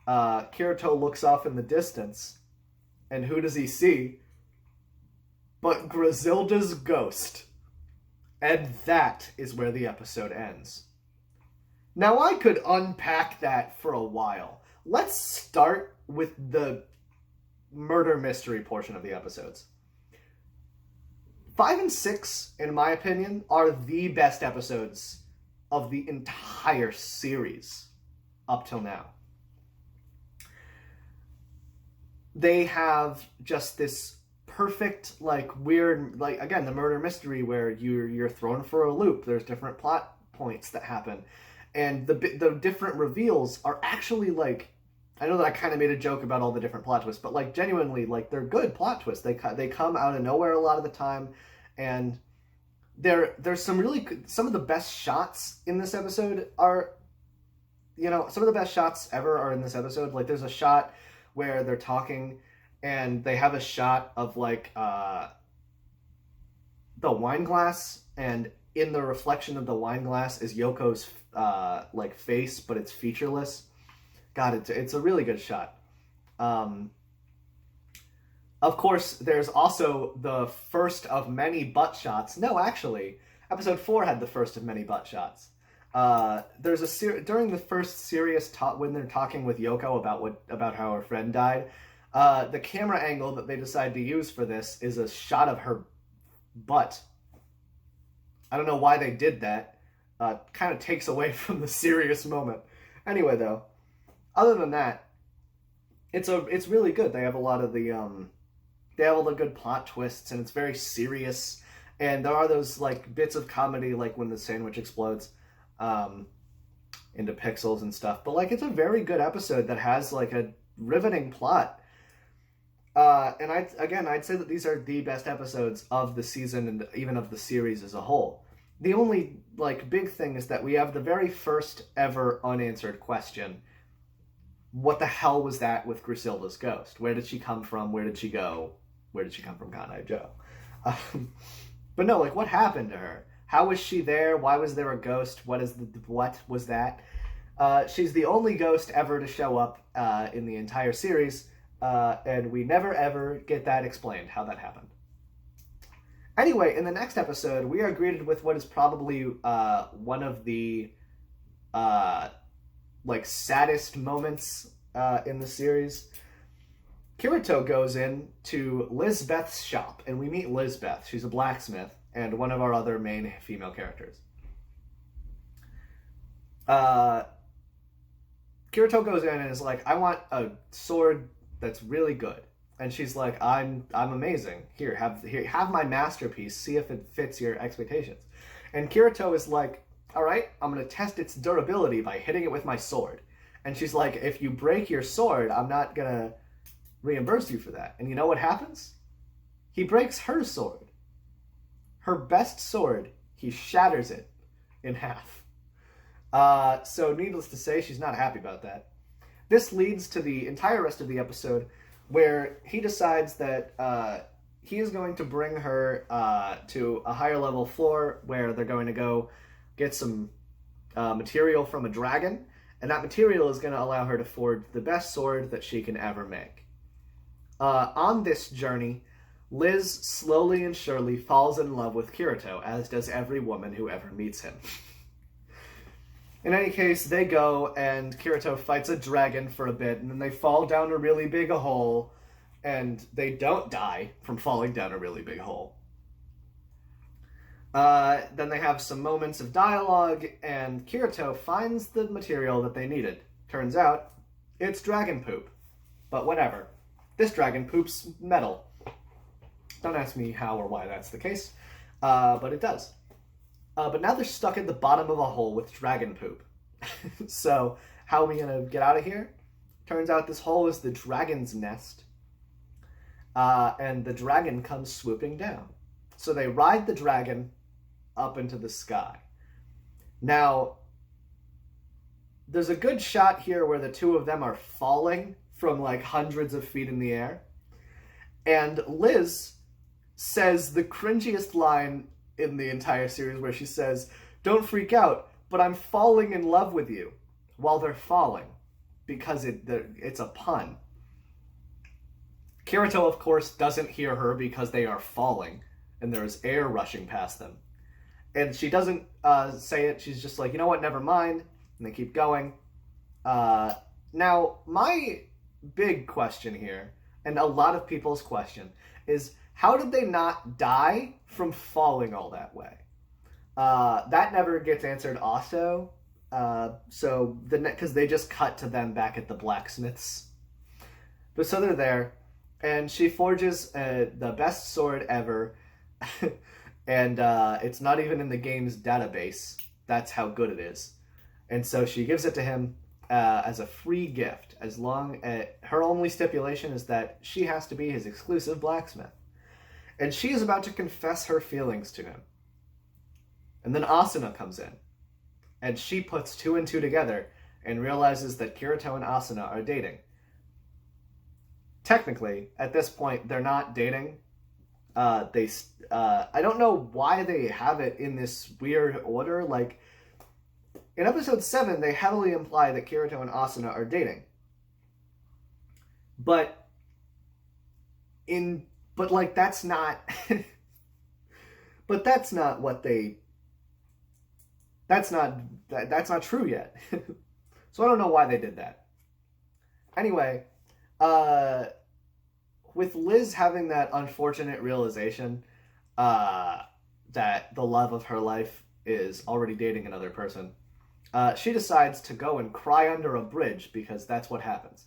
Kirito looks off in the distance, and who does he see? But Griselda's ghost. And that is where the episode ends. Now I could unpack that for a while. Let's start with the murder mystery portion of the episodes. 5 and 6, in my opinion, are the best episodes of the entire series up till now. They have just this perfect, weird, again, the murder mystery where you're thrown for a loop. There's different plot points that happen. And the different reveals are actually, I know that I kind of made a joke about all the different plot twists, but, genuinely, they're good plot twists. They come out of nowhere a lot of the time, and there's some of the best shots in this episode are, some of the best shots ever are in this episode. There's a shot where they're talking, and they have a shot of, the wine glass, and in the reflection of the wine glass is Yoko's, face, but it's featureless. God, it's a really good shot. Of course, there's also the first of many butt shots. No, actually, episode 4 had the first of many butt shots. There's during the first serious talk when they're talking with Yoko about how her friend died. The camera angle that they decide to use for this is a shot of her butt. I don't know why they did that. Kind of takes away from the serious moment. Anyway, though, other than that, it's really good. They have a lot of they have all the good plot twists, and it's very serious. And there are those bits of comedy, when the sandwich explodes into pixels and stuff. But it's a very good episode that has a riveting plot. And I'd say that these are the best episodes of the season and even of the series as a whole. The only big thing is that we have the very first ever unanswered question. What the hell was that with Griselda's ghost? Where did she come from? Where did she go? Where did she come from, Kanai Joe? But no, what happened to her? How was she there? Why was there a ghost? What was that? She's the only ghost ever to show up in the entire series, and we never ever get that explained, how that happened. Anyway, in the next episode, we are greeted with what is probably one of the saddest moments in the series. Kirito goes in to Lizbeth's shop, and we meet Lizbeth. She's a blacksmith and one of our other main female characters. Kirito goes in and is like, I want a sword that's really good. And she's like, I'm amazing. Here, have my masterpiece. See if it fits your expectations. And Kirito is like, all right, I'm going to test its durability by hitting it with my sword. And she's like, if you break your sword, I'm not going to reimburse you for that. And you know what happens? He breaks her sword. Her best sword. He shatters it in half. So needless to say, she's not happy about that. This leads to the entire rest of the episode where he decides that he is going to bring her to a higher level floor where they're going to go get some material from a dragon, and that material is going to allow her to forge the best sword that she can ever make. On this journey, Liz slowly and surely falls in love with Kirito, as does every woman who ever meets him. In any case, they go, and Kirito fights a dragon for a bit, and then they fall down a really big hole, and they don't die from falling down a really big hole. Then they have some moments of dialogue, and Kirito finds the material that they needed. Turns out, it's dragon poop. But whatever. This dragon poops metal. Don't ask me how or why that's the case, but it does. But now they're stuck at the bottom of a hole with dragon poop. So, how are we going to get out of here? Turns out this hole is the dragon's nest. And the dragon comes swooping down. So they ride the dragon up into the sky. Now, there's a good shot here where the two of them are falling from like hundreds of feet in the air. And Liz says the cringiest line in the entire series, where she says, "Don't freak out, but I'm falling in love with you," while they're falling, because it's a pun. Kirito, of course, doesn't hear her because they are falling, and there's air rushing past them. And she doesn't say it, she's just like, you know what, never mind, and they keep going. Now, my big question here, and a lot of people's question, is how did they not die from falling all that way? That never gets answered also. Because they just cut to them back at the blacksmith's. But so they're there, and she forges the best sword ever, and it's not even in the game's database. That's how good it is. And so she gives it to him as a free gift, as long as her only stipulation is that she has to be his exclusive blacksmith. And she is about to confess her feelings to him. And then Asuna comes in, and she puts two and two together and realizes that Kirito and Asuna are dating. Technically, at this point, they're not dating. I don't know why they have it in this weird order. Like, in episode 7, they heavily imply that Kirito and Asuna are dating. But that's not... but that's not what they... That's not true yet. So I don't know why they did that. Anyway, with Liz having that unfortunate realization that the love of her life is already dating another person, she decides to go and cry under a bridge, because that's what happens.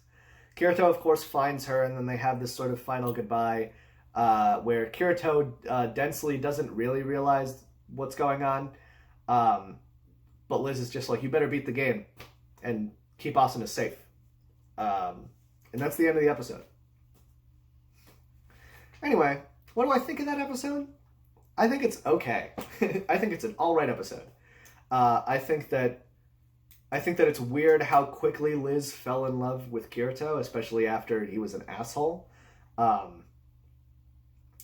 Kirito, of course, finds her, and then they have this sort of final goodbye where Kirito densely doesn't really realize what's going on. But Liz is just like, you better beat the game and keep Asuna safe. And that's the end of the episode. Anyway, what do I think of that episode? I think it's okay. I think it's an alright episode. I think that it's weird how quickly Liz fell in love with Kirito, especially after he was an asshole.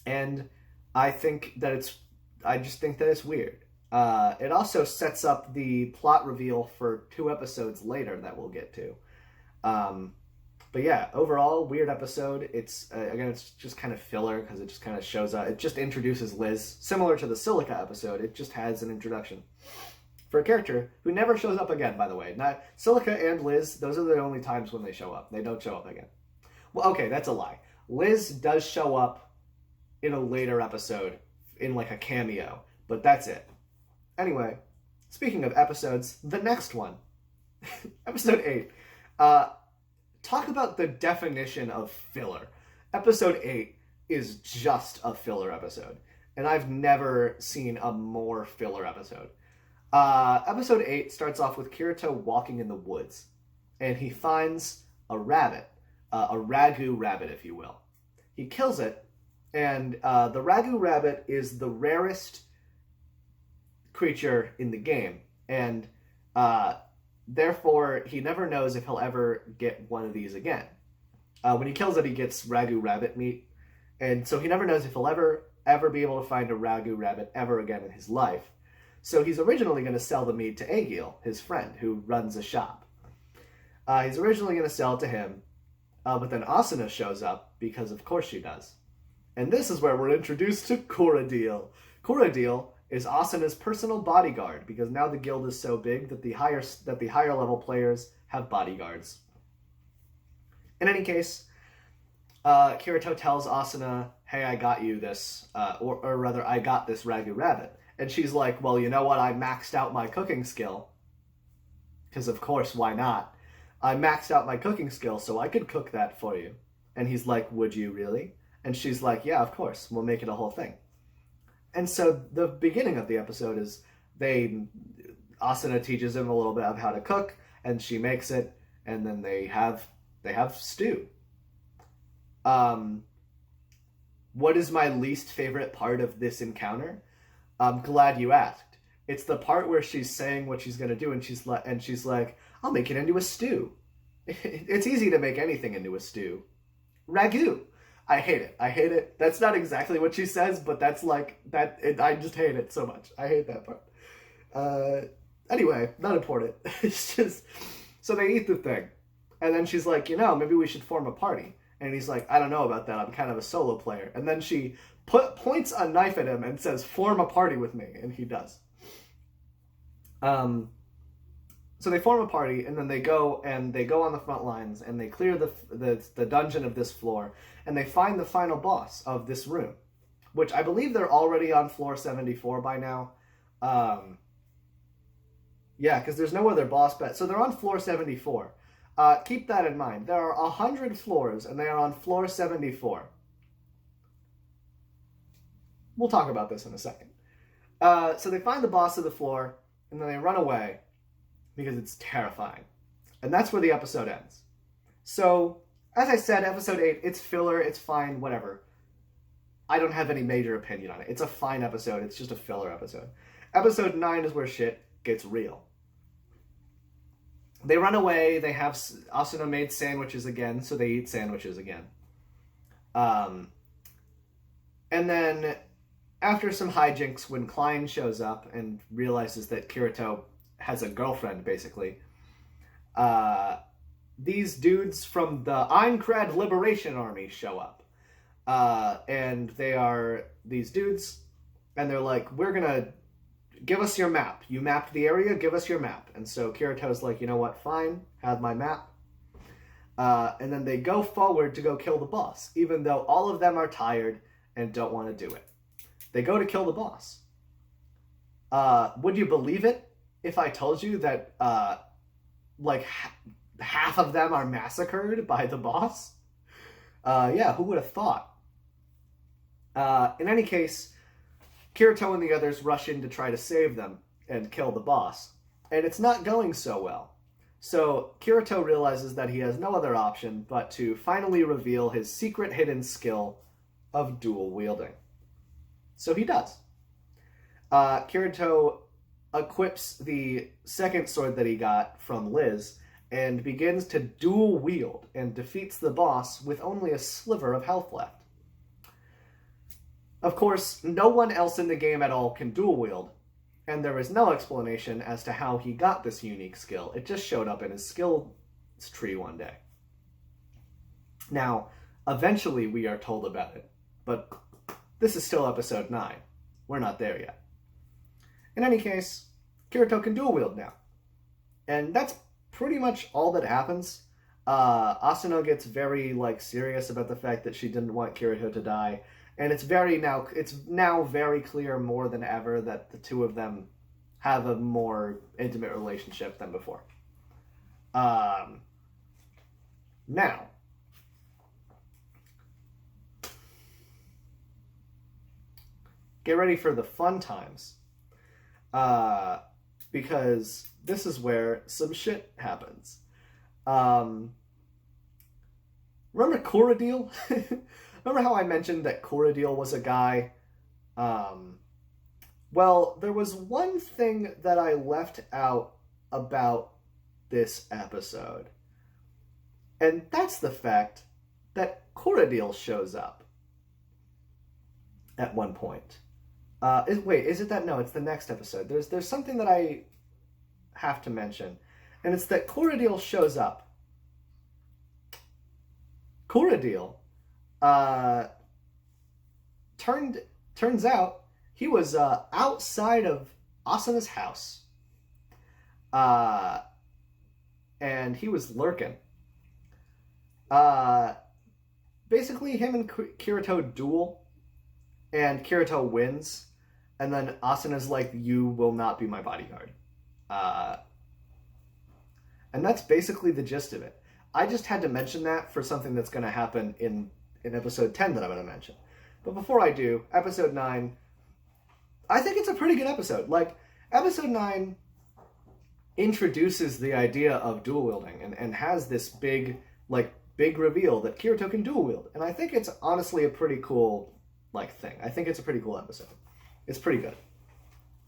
And I just think that it's weird. It also sets up the plot reveal for 2 episodes later that we'll get to. But yeah, overall, weird episode. It's again, it's just kind of filler because it just kind of shows up. It just introduces Liz, similar to the Silica episode. It just has an introduction for a character who never shows up again. By the way, not Silica and Liz. Those are the only times when they show up. They don't show up again. Well, okay, that's a lie. Liz does show up in a later episode in like a cameo, but that's it. Anyway, speaking of episodes, the next one, episode 8. Talk about the definition of filler. Episode 8 is just a filler episode, and I've never seen a more filler episode. Episode 8 starts off with Kirito walking in the woods, and he finds a rabbit, a ragu rabbit, if you will. He kills it, and the ragu rabbit is the rarest creature in the game, and therefore he never knows if he'll ever get one of these again. When he kills it, he gets ragu rabbit meat, and so he never knows if he'll ever be able to find a ragu rabbit ever again in his life. So he's originally going to sell the meat to Aegil, his friend, who runs a shop. He's originally going to sell it to him, but then Asuna shows up, because of course she does. And this is where we're introduced to Kuradil. Kuradil is Asuna's personal bodyguard, because now the guild is so big that the higher level players have bodyguards. In any case, Kirito tells Asuna, hey, I got you this, or rather, I got this ragu rabbit. And she's like, well, you know what, I maxed out my cooking skill. Because of course, why not? I maxed out my cooking skill, so I could cook that for you. And he's like, would you really? And she's like, yeah, of course, we'll make it a whole thing. And so the beginning of the episode is Asuna teaches him a little bit of how to cook, and she makes it, and then they have stew. What is my least favorite part of this encounter? I'm glad you asked. It's the part where she's saying what she's going to do, and she's like, I'll make it into a stew. It's easy to make anything into a stew. Ragu. I hate it. That's not exactly what she says, but that's like that. I just hate it so much. I hate that part. Anyway, not important. It's just so they eat the thing, and then she's like, maybe we should form a party. And he's like, I don't know about that. I'm kind of a solo player. And then she points a knife at him and says, form a party with me, and he does. So they form a party, and then they go on the front lines, and they clear the dungeon of this floor, and they find the final boss of this room, which I believe they're already on floor 74 by now. Yeah, because there's no other boss bet. So they're on floor 74. Keep that in mind. There are 100 floors, and they are on floor 74. We'll talk about this in a second. So they find the boss of the floor, and then they run away, because it's terrifying. And that's where the episode ends. So, as I said, episode 8, it's filler, it's fine, whatever. I don't have any major opinion on it. It's a fine episode, it's just a filler episode. Episode 9 is where shit gets real. They run away, they have Asuna made sandwiches again, so they eat sandwiches again. And then, after some hijinks, when Klein shows up and realizes that Kirito has a girlfriend, basically, these dudes from the Aincrad Liberation Army show up. And they are these dudes, and they're like, we're gonna give us your map. You mapped the area, give us your map. And so Kirito's like, you know what, fine, have my map. And then they go forward to go kill the boss, even though all of them are tired and don't want to do it. They go to kill the boss. Would you believe it if I told you that half of them are massacred by the boss? Yeah, who would have thought? In any case, Kirito and the others rush in to try to save them and kill the boss. And it's not going so well. So Kirito realizes that he has no other option but to finally reveal his secret hidden skill of dual wielding. So he does. Kirito equips the second sword that he got from Liz and begins to dual wield and defeats the boss with only a sliver of health left. Of course, no one else in the game at all can dual wield, And there is no explanation as to how he got this unique skill. It just showed up in his skills tree one day. Now, eventually we are told about it, but this is still episode 9. We're not there yet. In any case, Kirito can dual wield now. And that's pretty much all that happens. Asuna gets very serious about the fact that she didn't want Kirito to die. And it's now very clear more than ever that the two of them have a more intimate relationship than before. Now, get ready for the fun times. Because this is where some shit happens. Remember Corradil? Remember how I mentioned that Corradil was a guy? Well, there was one thing that I left out about this episode. And that's the fact that Corradil shows up at one point. Wait, is it that? No, it's the next episode. There's something that I have to mention. And it's that Corradil shows up. Corradil turns out he was outside of Asuna's house. And he was lurking. Basically, him and Kirito duel, and Kirito wins, and then Asuna's like, you will not be my bodyguard. And that's basically the gist of it. I just had to mention that for something that's going to happen in episode 10 that I'm going to mention. But before I do, episode 9, I think it's a pretty good episode. Episode 9 introduces the idea of dual wielding and has this big reveal that Kirito can dual wield. And I think it's honestly a pretty cool thing. I think it's a pretty cool episode. It's pretty good.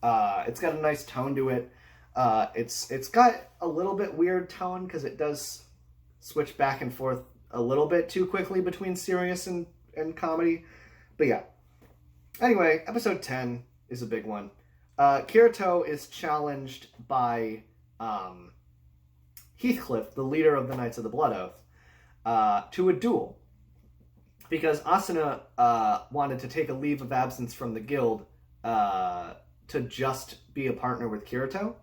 It's got a nice tone to it. It's got a little bit weird tone because it does switch back and forth a little bit too quickly between serious and comedy. But yeah. Anyway, episode 10 is a big one. Kirito is challenged by Heathcliff, the leader of the Knights of the Blood Oath, to a duel. Because Asuna wanted to take a leave of absence from the guild to just be a partner with Kirito.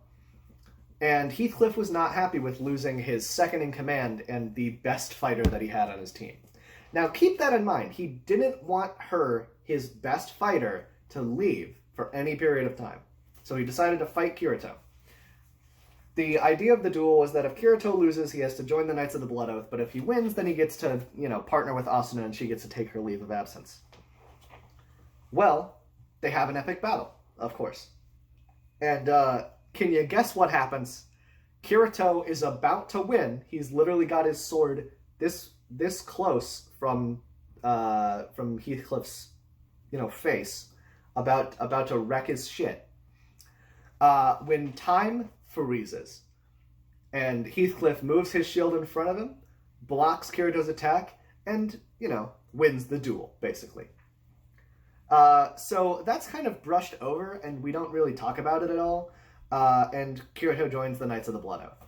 And Heathcliff was not happy with losing his second in command and the best fighter that he had on his team. Now, keep that in mind. He didn't want her, his best fighter, to leave for any period of time. So he decided to fight Kirito. The idea of the duel was that if Kirito loses, he has to join the Knights of the Blood Oath, but if he wins, then he gets to, partner with Asuna and she gets to take her leave of absence. Well, they have an epic battle, of course. And, can you guess what happens? Kirito is about to win. He's literally got his sword this close from Heathcliff's, face, about to wreck his shit. When time freezes, and Heathcliff moves his shield in front of him, blocks Kirito's attack, and, wins the duel, basically. So that's kind of brushed over, and we don't really talk about it at all. And Kirito joins the Knights of the Blood Oath.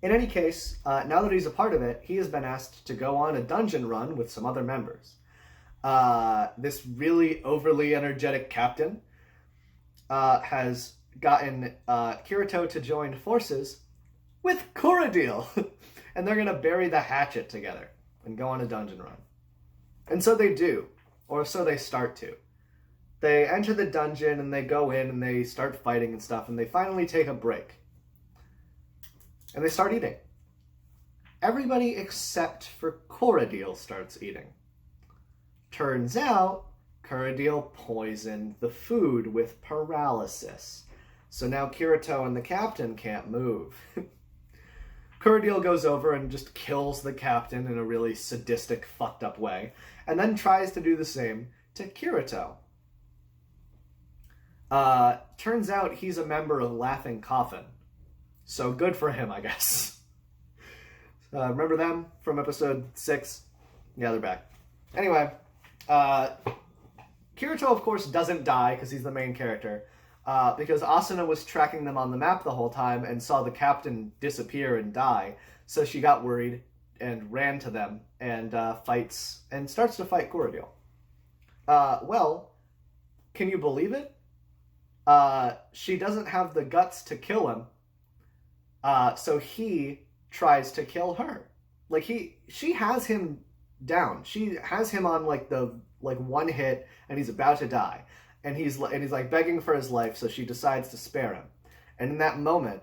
In any case, now that he's a part of it, he has been asked to go on a dungeon run with some other members. This really overly energetic captain has gotten Kirito to join forces with Corradil. And they're going to bury the hatchet together and go on a dungeon run. And so they do, or so they start to. They enter the dungeon and they go in and they start fighting and stuff, and they finally take a break. And they start eating. Everybody except for Corradil starts eating. Turns out, Corradil poisoned the food with paralysis. So now Kirito and the captain can't move. Corradil goes over and just kills the captain in a really sadistic, fucked up way, and then tries to do the same to Kirito. Turns out he's a member of Laughing Coffin. So good for him, I guess. Remember them from episode 6? Yeah, they're back. Anyway, Kirito, of course, doesn't die because he's the main character. because Asuna was tracking them on the map the whole time and saw the captain disappear and die. So she got worried and ran to them and starts to fight Corridor. Well, can you believe it? She doesn't have the guts to kill him, so he tries to kill her. Like she has him down. She has him on like one hit, and he's about to die, and he's like begging for his life. So she decides to spare him, and in that moment,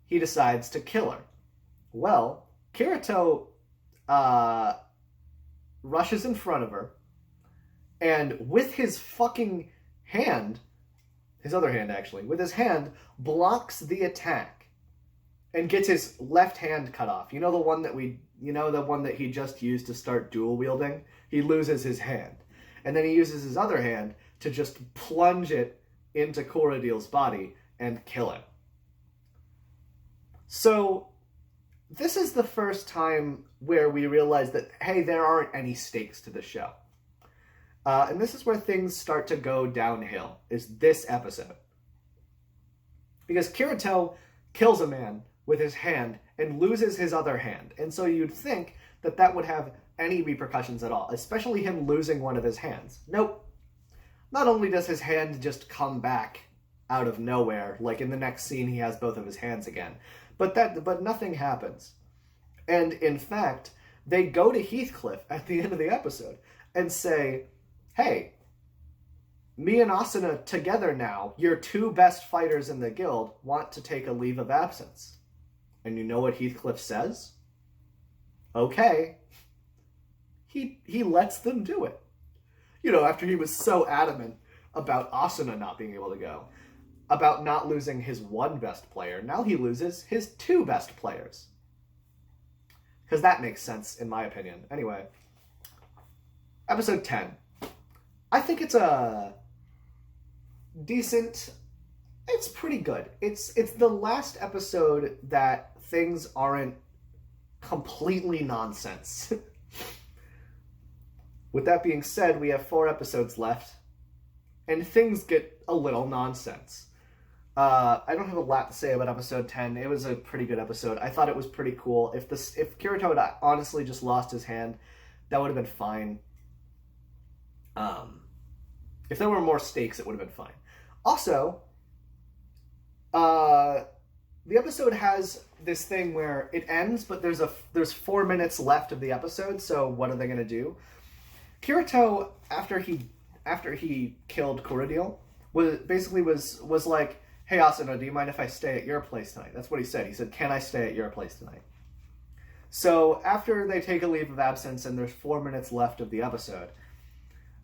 he decides to kill her. Well, Kirito rushes in front of her, and with his fucking hand, his other hand actually, with his hand, blocks the attack and gets his left hand cut off. You know the one that he just used to start dual wielding? He loses his hand. And then he uses his other hand to just plunge it into Corridor's body and kill him. So this is the first time where we realize that, hey, there aren't any stakes to the show. And this is where things start to go downhill, is this episode. Because Kirito kills a man with his hand and loses his other hand. And so you'd think that that would have any repercussions at all, especially him losing one of his hands. Nope. Not only does his hand just come back out of nowhere, like in the next scene he has both of his hands again, but nothing happens. And in fact, they go to Heathcliff at the end of the episode and say, hey, me and Asuna together now, your two best fighters in the guild, want to take a leave of absence. And you know what Heathcliff says? Okay. He lets them do it. You know, after he was so adamant about Asuna not being able to go, about not losing his one best player, now he loses his two best players. Because that makes sense, in my opinion. Anyway, episode 10. I think it's a decent... It's pretty good. It's the last episode that things aren't completely nonsense. With that being said, we have 4 episodes left, and things get a little nonsense. I don't have a lot to say about episode 10. It was a pretty good episode. I thought it was pretty cool. If Kirito had honestly just lost his hand, that would have been fine. If there were more stakes, it would have been fine. Also, the episode has this thing where it ends, but there's 4 minutes left of the episode, so what are they going to do? Kirito, after he killed Corridor, was like, hey Asuna, do you mind if I stay at your place tonight? That's what he said. He said, can I stay at your place tonight? So after they take a leave of absence and there's 4 minutes left of the episode,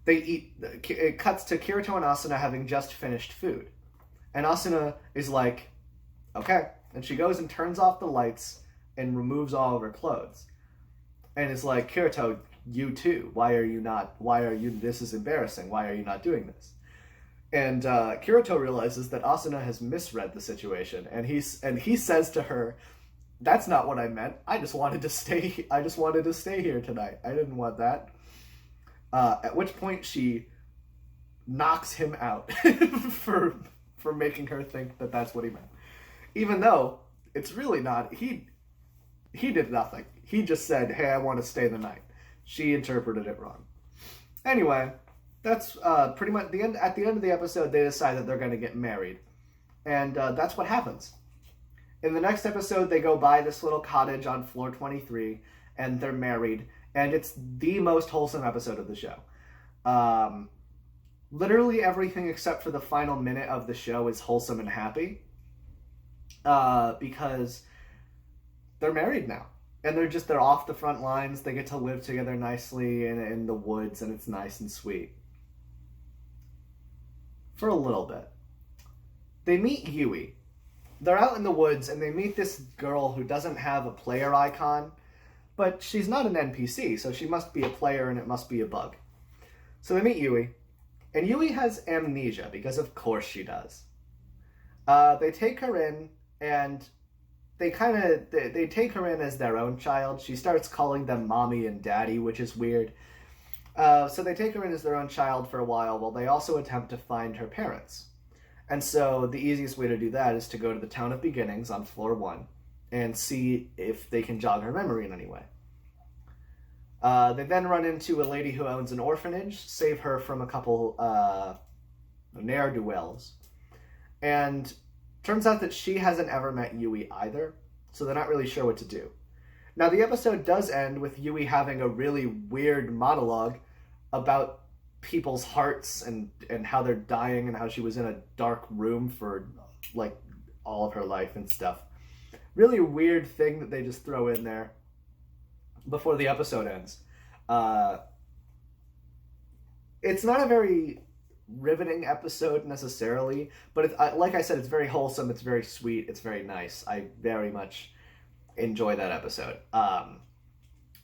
they eat. It cuts to Kirito and Asuna having just finished food. And Asuna is like, okay. And she goes and turns off the lights and removes all of her clothes. And it's like, Kirito, you too. This is embarrassing. Why are you not doing this? And Kirito realizes that Asuna has misread the situation. And he says to her, that's not what I meant. I just wanted to stay here tonight. I didn't want that. At which point she knocks him out for making her think that that's what he meant. Even though it's really not. He did nothing. He just said, hey, I want to stay the night. She interpreted it wrong. Anyway, that's pretty much the end. At the end of the episode, they decide that they're going to get married. And that's what happens. In the next episode, they go by this little cottage on floor 23, and they're married. And it's the most wholesome episode of the show. Literally everything except for the final minute of the show is wholesome and happy. Because they're married now. And they're off the front lines. They get to live together nicely in the woods, and it's nice and sweet. For a little bit. They meet Yui. They're out in the woods, and they meet this girl who doesn't have a player icon. But she's not an NPC, so she must be a player and it must be a bug. So they meet Yui. And Yui has amnesia, because of course she does. They take her in, and they take her in as their own child. She starts calling them mommy and daddy, which is weird. So they take her in as their own child for a while they also attempt to find her parents. And so the easiest way to do that is to go to the Town of Beginnings on floor 1 and see if they can jog her memory in any way. They then run into a lady who owns an orphanage, save her from a couple ne'er-do-wells. And turns out that she hasn't ever met Yui either, so they're not really sure what to do. Now, the episode does end with Yui having a really weird monologue about people's hearts and how they're dying and how she was in a dark room for, like, all of her life and stuff. Really weird thing that they just throw in there before the episode ends. It's not a very riveting episode necessarily, but like I said, it's very wholesome, it's very sweet, it's very nice. I very much enjoy that episode.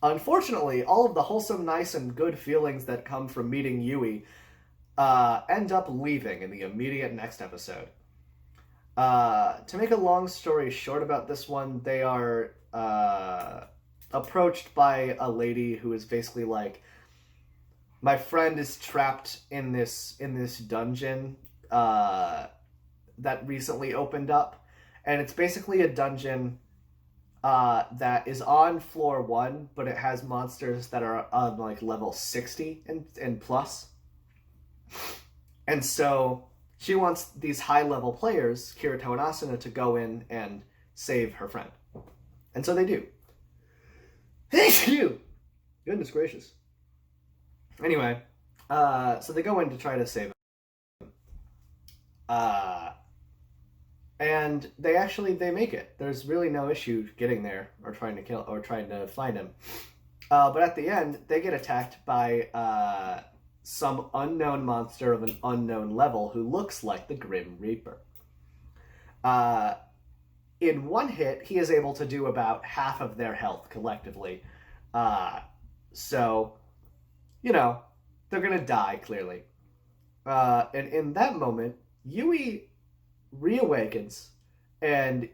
Unfortunately, all of the wholesome, nice, and good feelings that come from meeting Yui end up leaving in the immediate next episode. To make a long story short about this one, they are approached by a lady who is basically like, my friend is trapped in this dungeon that recently opened up, and it's basically a dungeon that is on floor 1, but it has monsters that are on like level 60 and plus. And so she wants these high level players, Kirito and Asuna, to go in and save her friend. And so they do. Thank you! Goodness gracious. Anyway, so they go in to try to save him. And they make it. There's really no issue getting there or trying to find him. But at the end, they get attacked by some unknown monster of an unknown level who looks like the Grim Reaper. In one hit, he is able to do about half of their health collectively. So, you know, they're gonna die, clearly. And in that moment, Yui reawakens and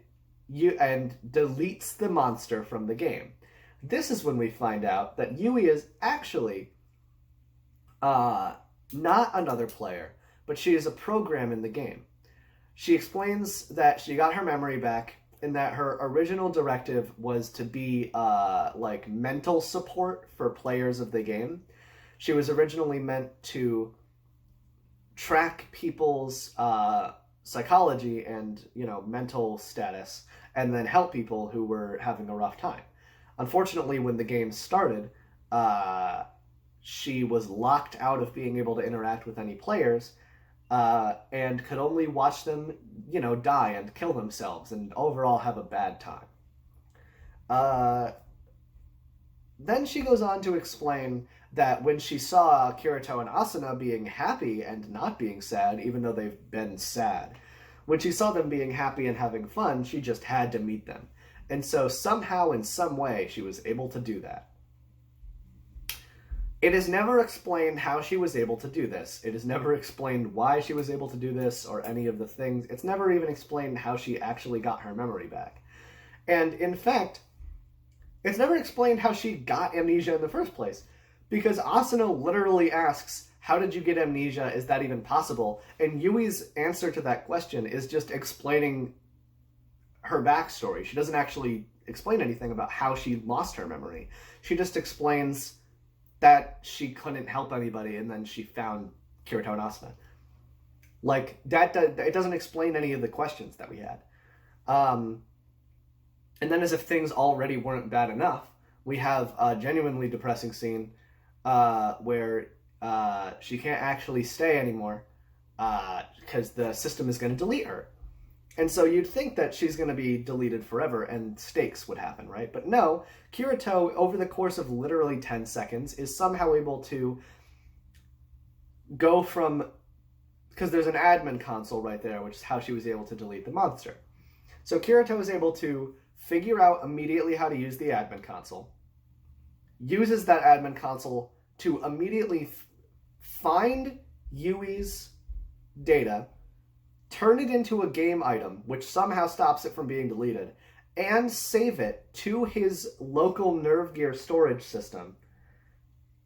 deletes the monster from the game. This is when we find out that Yui is actually not another player, but she is a program in the game. She explains that she got her memory back and that her original directive was to be like mental support for players of the game. She was originally meant to track people's psychology and, you know, mental status, and then help people who were having a rough time. Unfortunately, when the game started, she was locked out of being able to interact with any players, and could only watch them, you know, die and kill themselves and overall have a bad time. Then she goes on to explain that when she saw Kirito and Asuna being happy and not being sad, even though they've been sad, when she saw them being happy and having fun, she just had to meet them. And so somehow, in some way, she was able to do that. It is never explained how she was able to do this. It is never explained why she was able to do this or any of the things. It's never even explained how she actually got her memory back. And in fact, it's never explained how she got amnesia in the first place. Because Asuna literally asks, how did you get amnesia? Is that even possible? And Yui's answer to that question is just explaining her backstory. She doesn't actually explain anything about how she lost her memory. She just explains that she couldn't help anybody, and then she found Kirito and Asuna. Like, it doesn't explain any of the questions that we had. And then, as if things already weren't bad enough, we have a genuinely depressing scene where she can't actually stay anymore because the system is going to delete her. And so you'd think that she's going to be deleted forever and stakes would happen, right? But no, Kirito, over the course of literally 10 seconds, is somehow able to go from... Because there's an admin console right there, which is how she was able to delete the monster. So Kirito was able to figure out immediately how to use the admin console, uses that admin console to immediately find Yui's data, turn it into a game item, which somehow stops it from being deleted, and save it to his local Nerve Gear storage system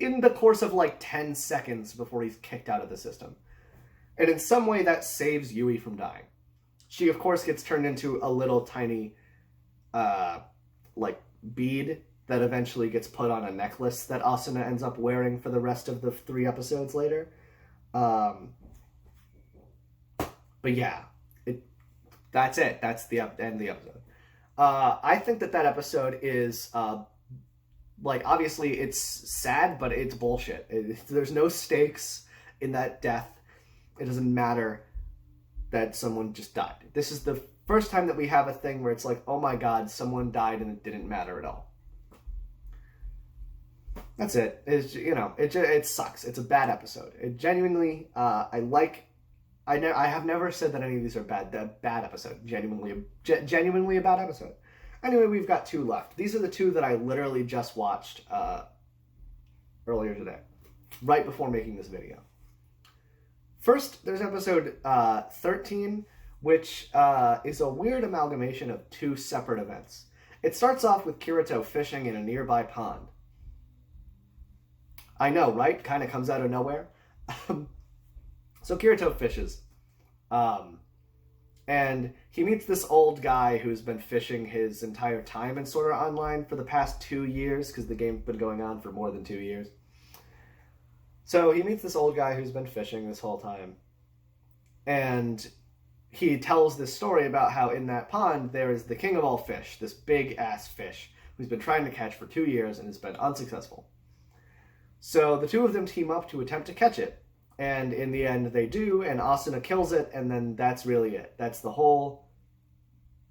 in the course of like 10 seconds before he's kicked out of the system. And in some way that saves Yui from dying. She, of course, gets turned into a little tiny, bead that eventually gets put on a necklace that Asuna ends up wearing for the rest of the 3 episodes later. But yeah, that's it. That's the end of the episode. I think that episode is, obviously it's sad, but it's bullshit. There's no stakes in that death. It doesn't matter that someone just died. This is the first time that we have a thing where it's like, oh my god, someone died and it didn't matter at all. That's it. It sucks. It's a bad episode. It genuinely, I have never said that any of these are bad episode. Genuinely a bad episode. Anyway, we've got 2 left. These are the 2 that I literally just watched earlier today, right before making this video. First, there's episode 13, which is a weird amalgamation of 2 separate events. It starts off with Kirito fishing in a nearby pond. I know, right? Kind of comes out of nowhere. So Kirito fishes. And he meets this old guy who's been fishing his entire time in Sword Art Online for the past 2 years, because the game's been going on for more than 2 years. So he meets this old guy who's been fishing this whole time. And he tells this story about how in that pond there is the king of all fish, this big-ass fish, who's been trying to catch for 2 years and has been unsuccessful. So the 2 of them team up to attempt to catch it. And in the end, they do, and Asuna kills it, and then that's really it. That's the whole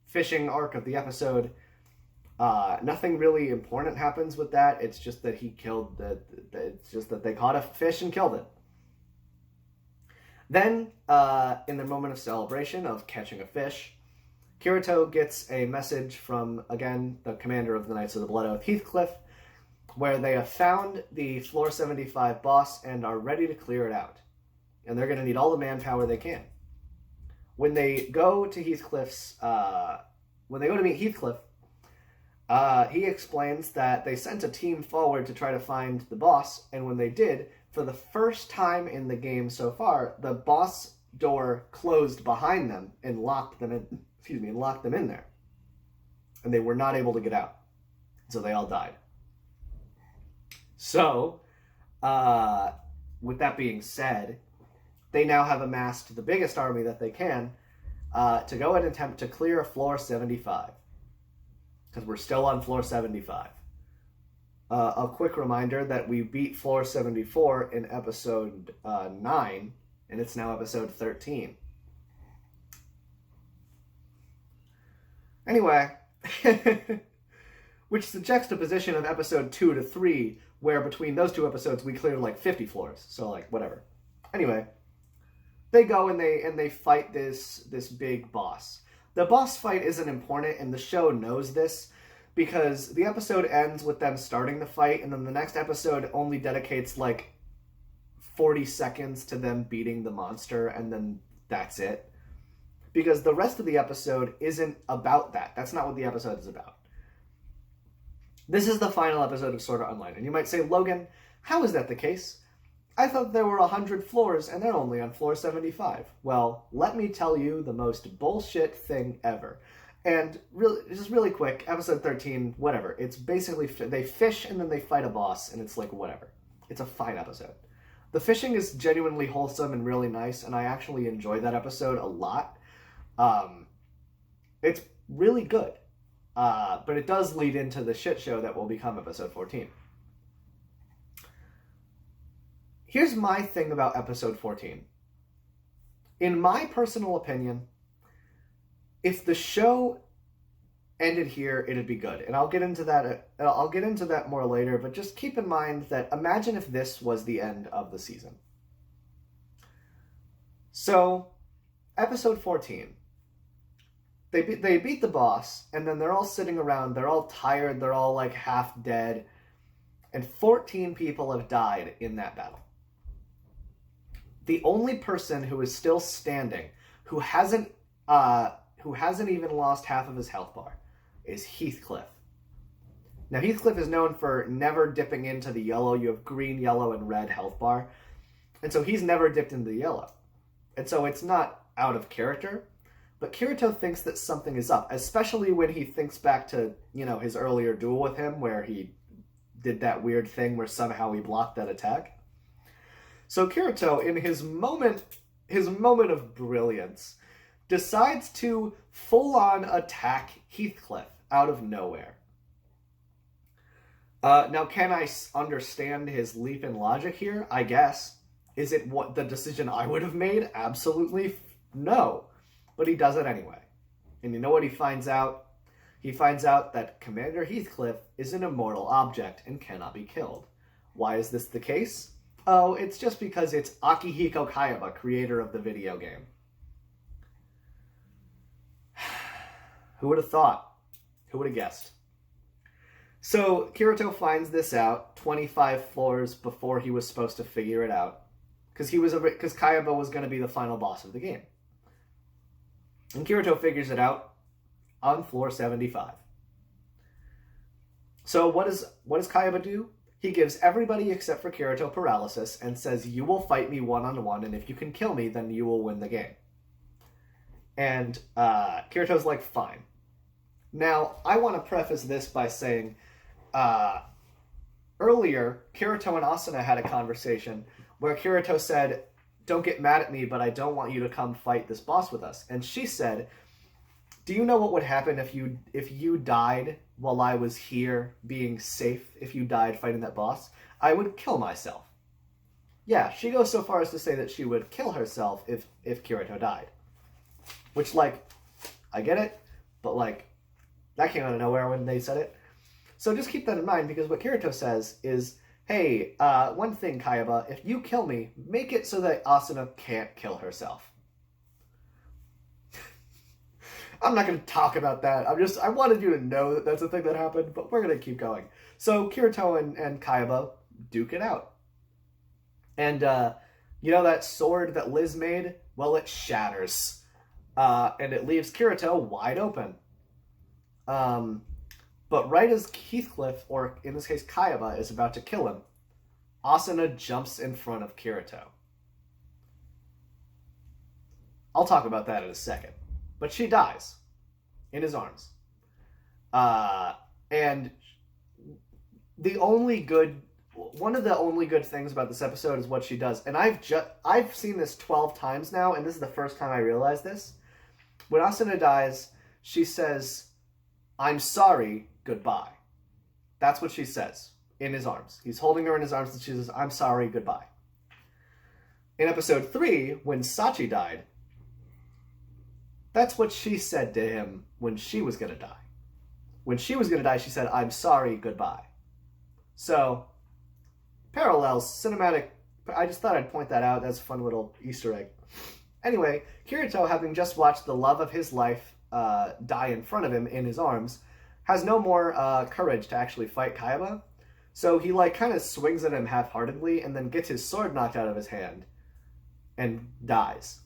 fishing arc of the episode. Nothing really important happens with that. It's just that it's just that they caught a fish and killed it. Then, in the moment of celebration of catching a fish, Kirito gets a message from, again, the commander of the Knights of the Blood Oath, Heathcliff, where they have found the Floor 75 boss and are ready to clear it out. And they're going to need all the manpower they can. When they go to meet Heathcliff, he explains that they sent a team forward to try to find the boss, and when they did, for the first time in the game so far, the boss door closed behind them and locked them in there. And they were not able to get out. So they all died. So, with that being said, they now have amassed the biggest army that they can to go and attempt to clear Floor 75. Because we're still on Floor 75. A quick reminder that we beat Floor 74 in episode 9, and it's now episode 13. Anyway, which is the juxtaposition of episode 2 to 3, where between those 2 episodes we cleared like 50 floors, so whatever. Anyway, they go and they fight this big boss. The boss fight isn't important, and the show knows this, because the episode ends with them starting the fight, and then the next episode only dedicates 40 seconds to them beating the monster, and then that's it. Because the rest of the episode isn't about that. That's not what the episode is about. This is the final episode of Sword Art Online, and you might say, Logan, how is that the case? I thought there were 100 floors, and they're only on floor 75. Well, let me tell you the most bullshit thing ever. And really quick, episode 13, whatever. It's basically, they fish and then they fight a boss, and it's whatever. It's a fine episode. The fishing is genuinely wholesome and really nice, and I actually enjoy that episode a lot. It's really good. But it does lead into the shit show that will become episode 14. Here's my thing about episode 14. In my personal opinion, if the show ended here, it'd be good. And I'll get into that more later, but just keep in mind that imagine if this was the end of the season. So, episode 14. They beat the boss, and then they're all sitting around, they're all tired, they're all half dead, and 14 people have died in that battle. The only person who is still standing, who hasn't even lost half of his health bar, is Heathcliff. Now, Heathcliff is known for never dipping into the yellow. You have green, yellow, and red health bar. And so he's never dipped into the yellow. And so it's not out of character, but Kirito thinks that something is up, especially when he thinks back to, his earlier duel with him where he did that weird thing where somehow he blocked that attack. So Kirito, in his moment of brilliance, decides to full-on attack Heathcliff out of nowhere. Now, can I understand his leap in logic here? I guess. Is it what the decision I would have made? Absolutely no. But he does it anyway. And you know what he finds out? He finds out that Commander Heathcliff is an immortal object and cannot be killed. Why is this the case? Oh, it's just because it's Akihiko Kayaba, creator of the video game. Who would have thought? Who would have guessed? So Kirito finds this out 25 floors before he was supposed to figure it out, because Kayaba was going to be the final boss of the game. And Kirito figures it out on floor 75. So what does Kayaba do? He gives everybody except for Kirito paralysis and says, "You will fight me one-on-one, and if you can kill me, then you will win the game." And Kirito's like, fine. Now, I want to preface this by saying, earlier, Kirito and Asuna had a conversation where Kirito said, "Don't get mad at me, but I don't want you to come fight this boss with us." And she said, "Do you know what would happen if you died while I was here being safe, if you died fighting that boss? I would kill myself." Yeah, she goes so far as to say that she would kill herself if Kirito died. Which, I get it, but, that came out of nowhere when they said it. So just keep that in mind, because what Kirito says is, "Hey, one thing, Kayaba, if you kill me, make it so that Asuna can't kill herself." I'm not going to talk about that. I wanted you to know that that's a thing that happened, but we're going to keep going. So Kirito and Kayaba duke it out. And, that sword that Liz made? Well, it shatters. And it leaves Kirito wide open. But right as Heathcliff, or in this case Kayaba, is about to kill him, Asuna jumps in front of Kirito. I'll talk about that in a second. But she dies in his arms. And one of the only good things about this episode is what she does. And I've seen this 12 times now, and this is the first time I realized this. When Asuna dies, she says, "I'm sorry, goodbye." That's what she says in his arms. He's holding her in his arms, and she says, "I'm sorry, goodbye." In episode 3, when Sachi died, that's what she said to him when she was going to die. When she was going to die, she said, "I'm sorry, goodbye." So, parallels, cinematic. I just thought I'd point that out. That's a fun little Easter egg. Anyway, Kirito, having just watched the love of his life die in front of him in his arms, has no more courage to actually fight Kayaba. So he kind of swings at him half-heartedly and then gets his sword knocked out of his hand and dies.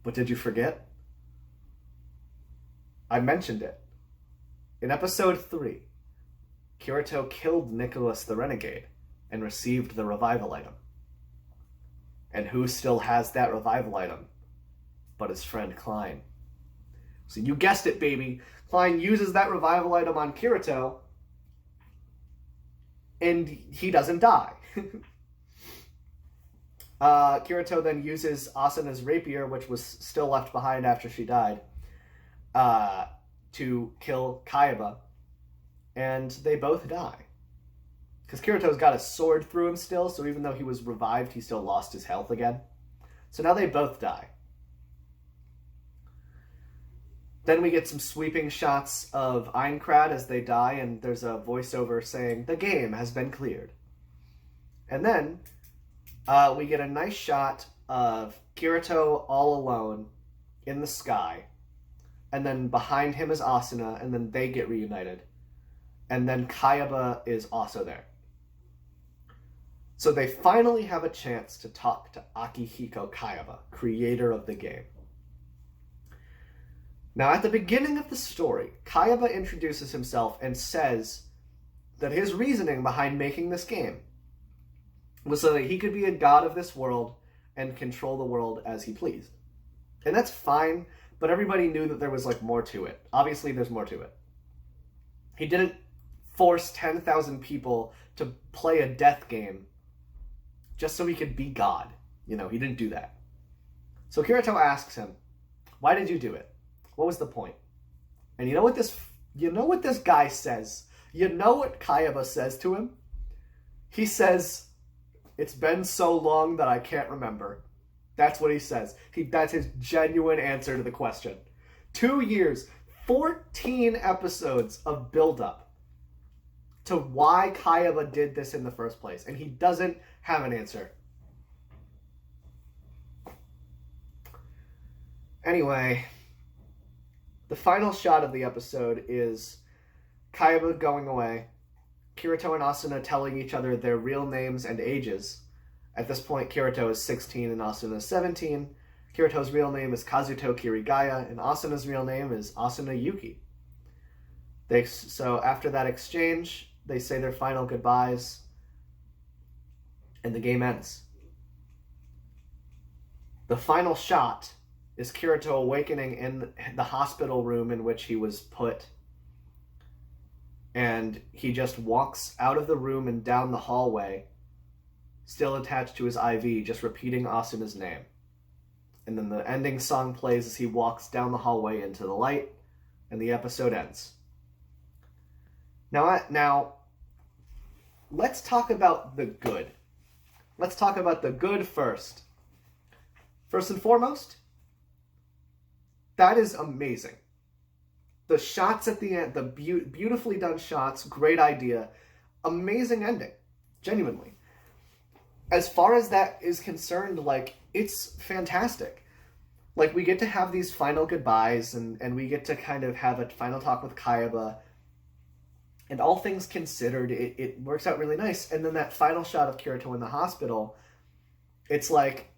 But did you forget? I mentioned it. In episode 3, Kirito killed Nicholas the Renegade and received the revival item. And who still has that revival item but his friend Klein? So you guessed it, baby. Klein uses that revival item on Kirito, and he doesn't die. Kirito then uses Asuna's rapier, which was still left behind after she died, to kill Kayaba, and they both die. Because Kirito's got a sword through him still, so even though he was revived, he still lost his health again. So now they both die. Then we get some sweeping shots of Aincrad as they die, and there's a voiceover saying, "The game has been cleared." And then we get a nice shot of Kirito all alone in the sky, and then behind him is Asuna, and then they get reunited. And then Kayaba is also there. So they finally have a chance to talk to Akihiko Kayaba, creator of the game. Now, at the beginning of the story, Kayaba introduces himself and says that his reasoning behind making this game was so that he could be a god of this world and control the world as he pleased. And that's fine, but everybody knew that there was like more to it. Obviously, there's more to it. He didn't force 10,000 people to play a death game just so he could be God. You know, he didn't do that. So Kirito asks him, "Why did you do it? What was the point?" And you know what this guy says? You know what Kayaba says to him? He says, "It's been so long that I can't remember." That's what he says. That's his genuine answer to the question. 2 years, 14 episodes of build-up to why Kayaba did this in the first place, and he doesn't have an answer. Anyway, the final shot of the episode is Kayaba going away, Kirito and Asuna telling each other their real names and ages. At this point, Kirito is 16 and Asuna is 17. Kirito's real name is Kazuto Kirigaya, and Asuna's real name is Asuna Yuki. So after that exchange, they say their final goodbyes, and the game ends. The final shot is Kirito awakening in the hospital room in which he was put, and he just walks out of the room and down the hallway, still attached to his IV, just repeating Asuna's name. And then the ending song plays as he walks down the hallway into the light, and the episode ends. Now, let's talk about the good. Let's talk about the good first. First and foremost, that is amazing. The shots at the end, the beautifully done shots, great idea, amazing ending, genuinely. As far as that is concerned, like, it's fantastic. Like, we get to have these final goodbyes, and we get to kind of have a final talk with Kayaba, and all things considered, it works out really nice. And then that final shot of Kirito in the hospital, it's like,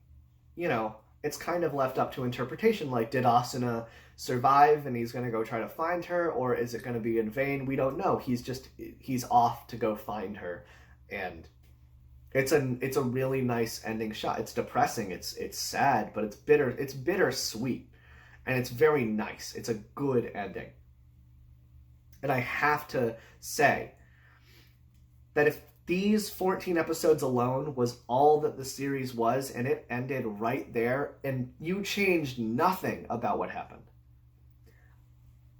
you know, it's kind of left up to interpretation. Like, did Asuna survive and he's going to go try to find her, or is it going to be in vain? We don't know. He's off to go find her, and it's a really nice ending shot. It's depressing, it's sad, but it's bittersweet, and it's very nice. It's a good ending. And I have to say that if these 14 episodes alone was all that the series was, and it ended right there, and you changed nothing about what happened,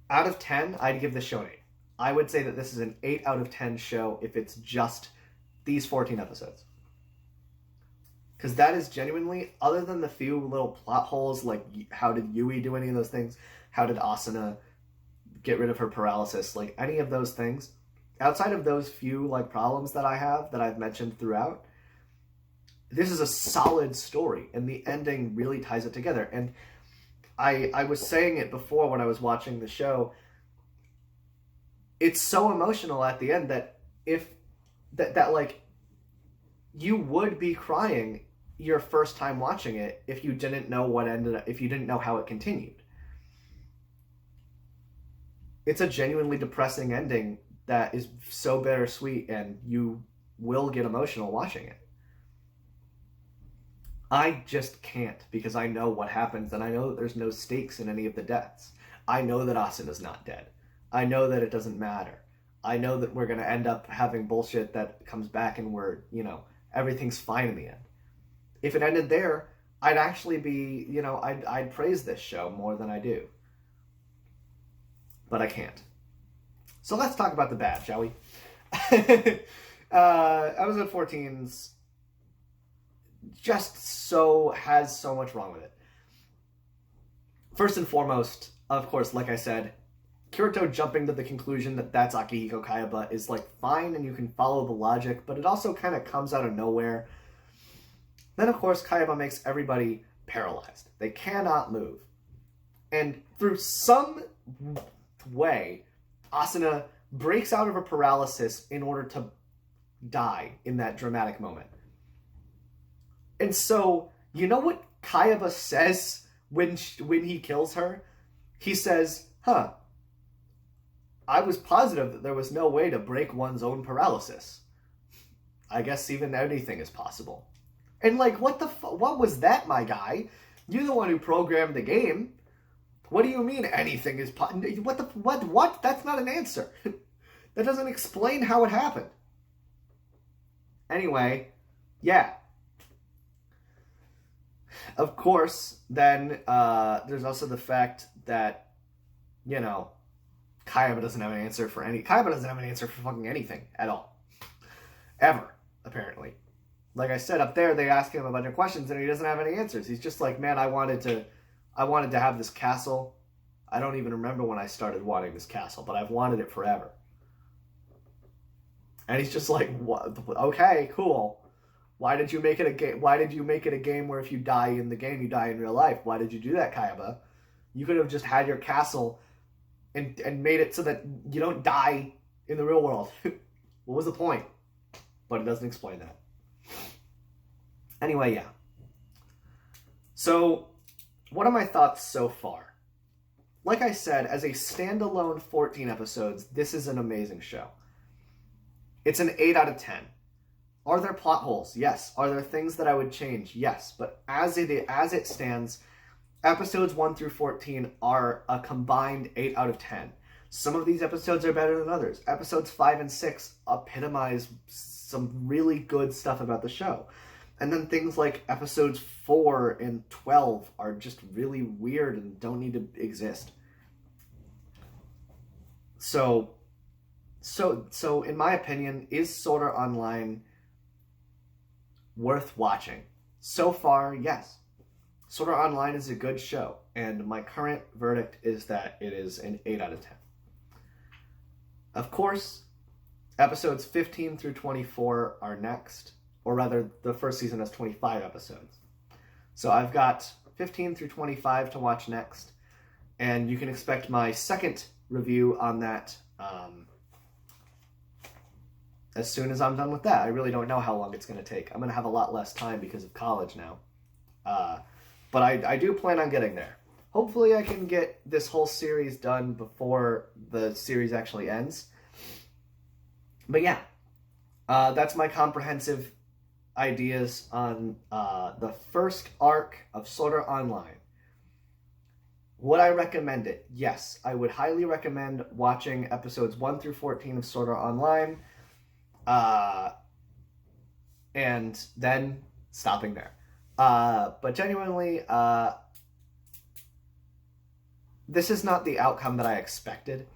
out of 10, I'd give this show an 8. I would say that this is an 8 out of 10 show if it's just these 14 episodes. Because that is genuinely, other than the few little plot holes, like how did Yui do any of those things? How did Asuna get rid of her paralysis? Like, any of those things, outside of those few like problems that I have, that I've mentioned throughout, this is a solid story, and the ending really ties it together. And I was saying it before when I was watching the show, it's so emotional at the end that like, you would be crying your first time watching it if you didn't know if you didn't know how it continued. It's a genuinely depressing ending that is so bittersweet, and you will get emotional watching it. I just can't, because I know what happens, and I know that there's no stakes in any of the deaths. I know that Asuna's not dead. I know that it doesn't matter. I know that we're going to end up having bullshit that comes back, and everything's fine in the end. If it ended there, I'd actually be, I'd praise this show more than I do. But I can't. So let's talk about the bad, shall we? Episode 14's has so much wrong with it. First and foremost, of course, like I said, Kirito jumping to the conclusion that that's Akihiko Kayaba is, like, fine, and you can follow the logic, but it also kind of comes out of nowhere. Then, of course, Kayaba makes everybody paralyzed. They cannot move. And through some way, Asuna breaks out of her paralysis in order to die in that dramatic moment. And so, you know what Kayaba says when he kills her? He says, I was positive that there was no way to break one's own paralysis. I guess even anything is possible. And like, what was that, my guy? You're the one who programmed the game. What do you mean anything is possible? What? That's not an answer. That doesn't explain how it happened. Anyway, yeah. Of course, then there's also the fact that, you know, Kayaba doesn't have an answer for fucking anything at all. Ever, apparently. Like I said, up there, they ask him a bunch of questions and he doesn't have any answers. He's just like, man, I wanted to have this castle. I don't even remember when I started wanting this castle, but I've wanted it forever. And he's just like, what? Okay, cool. Why did you make it a game? Why did you make it a game where if you die in the game, you die in real life? Why did you do that, Kayaba? You could have just had your castle and made it so that you don't die in the real world. What was the point? But it doesn't explain that. Anyway, yeah. So, what are my thoughts so far? Like I said, as a standalone 14 episodes, this is an amazing show. It's an 8 out of 10. Are there plot holes? Yes. Are there things that I would change? Yes. But as it stands, episodes 1 through 14 are a combined 8 out of 10. Some of these episodes are better than others. Episodes 5 and 6 epitomize some really good stuff about the show. And then things like episodes 4 and 12 are just really weird and don't need to exist. So in my opinion, is Sword Art Online worth watching? So far, yes. Sword Art Online is a good show, and my current verdict is that it is an 8 out of 10. Of course, episodes 15 through 24 are next, or rather, the first season has 25 episodes. So I've got 15 through 25 to watch next, and you can expect my second review on that as soon as I'm done with that. I really don't know how long it's going to take. I'm going to have a lot less time because of college now. But I do plan on getting there. Hopefully I can get this whole series done before the series actually ends. But yeah, that's my comprehensive ideas on the first arc of Sword Art Online. Would I recommend it? Yes, I would highly recommend watching episodes 1 through 14 of Sword Art Online, and then stopping there. But genuinely, this is not the outcome that I expected.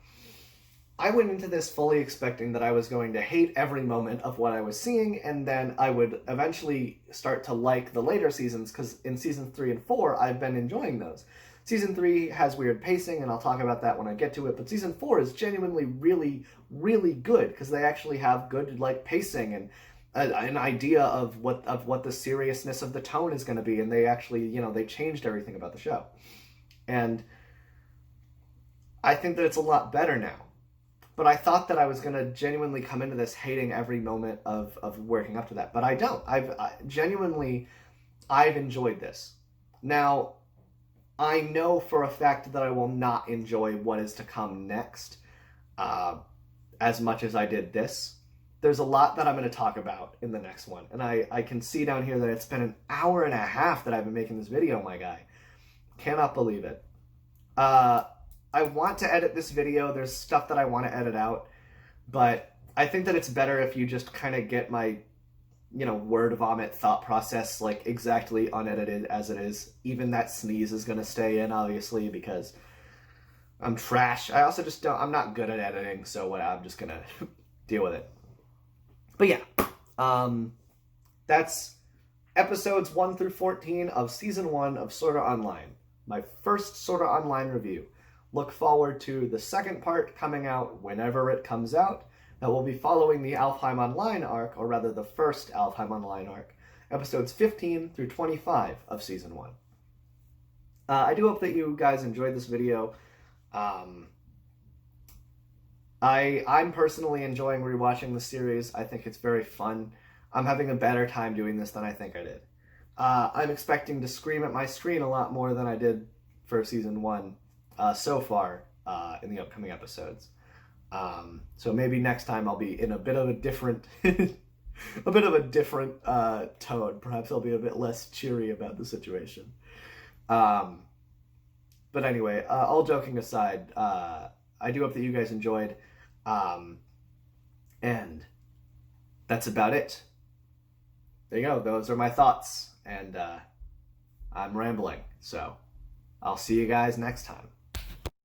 I went into this fully expecting that I was going to hate every moment of what I was seeing, and then I would eventually start to like the later seasons, because in seasons 3 and 4, I've been enjoying those. Season 3 has weird pacing, and I'll talk about that when I get to it, but Season 4 is genuinely really, really good, because they actually have good, like, pacing and an idea of what the seriousness of the tone is going to be, and they actually, they changed everything about the show. And I think that it's a lot better now. But I thought that I was going to genuinely come into this hating every moment of working up to that. But I don't. I've enjoyed this. Now, I know for a fact that I will not enjoy what is to come next as much as I did this. There's a lot that I'm going to talk about in the next one. And I can see down here that it's been an hour and a half that I've been making this video, my guy. Cannot believe it. I want to edit this video. There's stuff that I want to edit out. But I think that it's better if you just kind of get my, word vomit thought process, like, exactly unedited as it is. Even that sneeze is going to stay in, obviously, because I'm trash. I also just I'm not good at editing, so I'm just going to deal with it. But yeah, that's episodes 1 through 14 of Season 1 of Sword Art Online. My first Sword Art Online review. Look forward to the second part coming out whenever it comes out. That will be following the Alfheim Online arc, or rather the first Alfheim Online arc, episodes 15 through 25 of Season 1. I do hope that you guys enjoyed this video. I'm personally enjoying rewatching the series. I think it's very fun. I'm having a better time doing this than I think I did. I'm expecting to scream at my screen a lot more than I did for Season 1 so far in the upcoming episodes. So maybe next time I'll be in a bit of a different a bit of a different tone. Perhaps I'll be a bit less cheery about the situation. Um, but anyway, all joking aside, I do hope that you guys enjoyed. Um, and that's about it. There you go. Those are my thoughts. And I'm rambling. So I'll see you guys next time.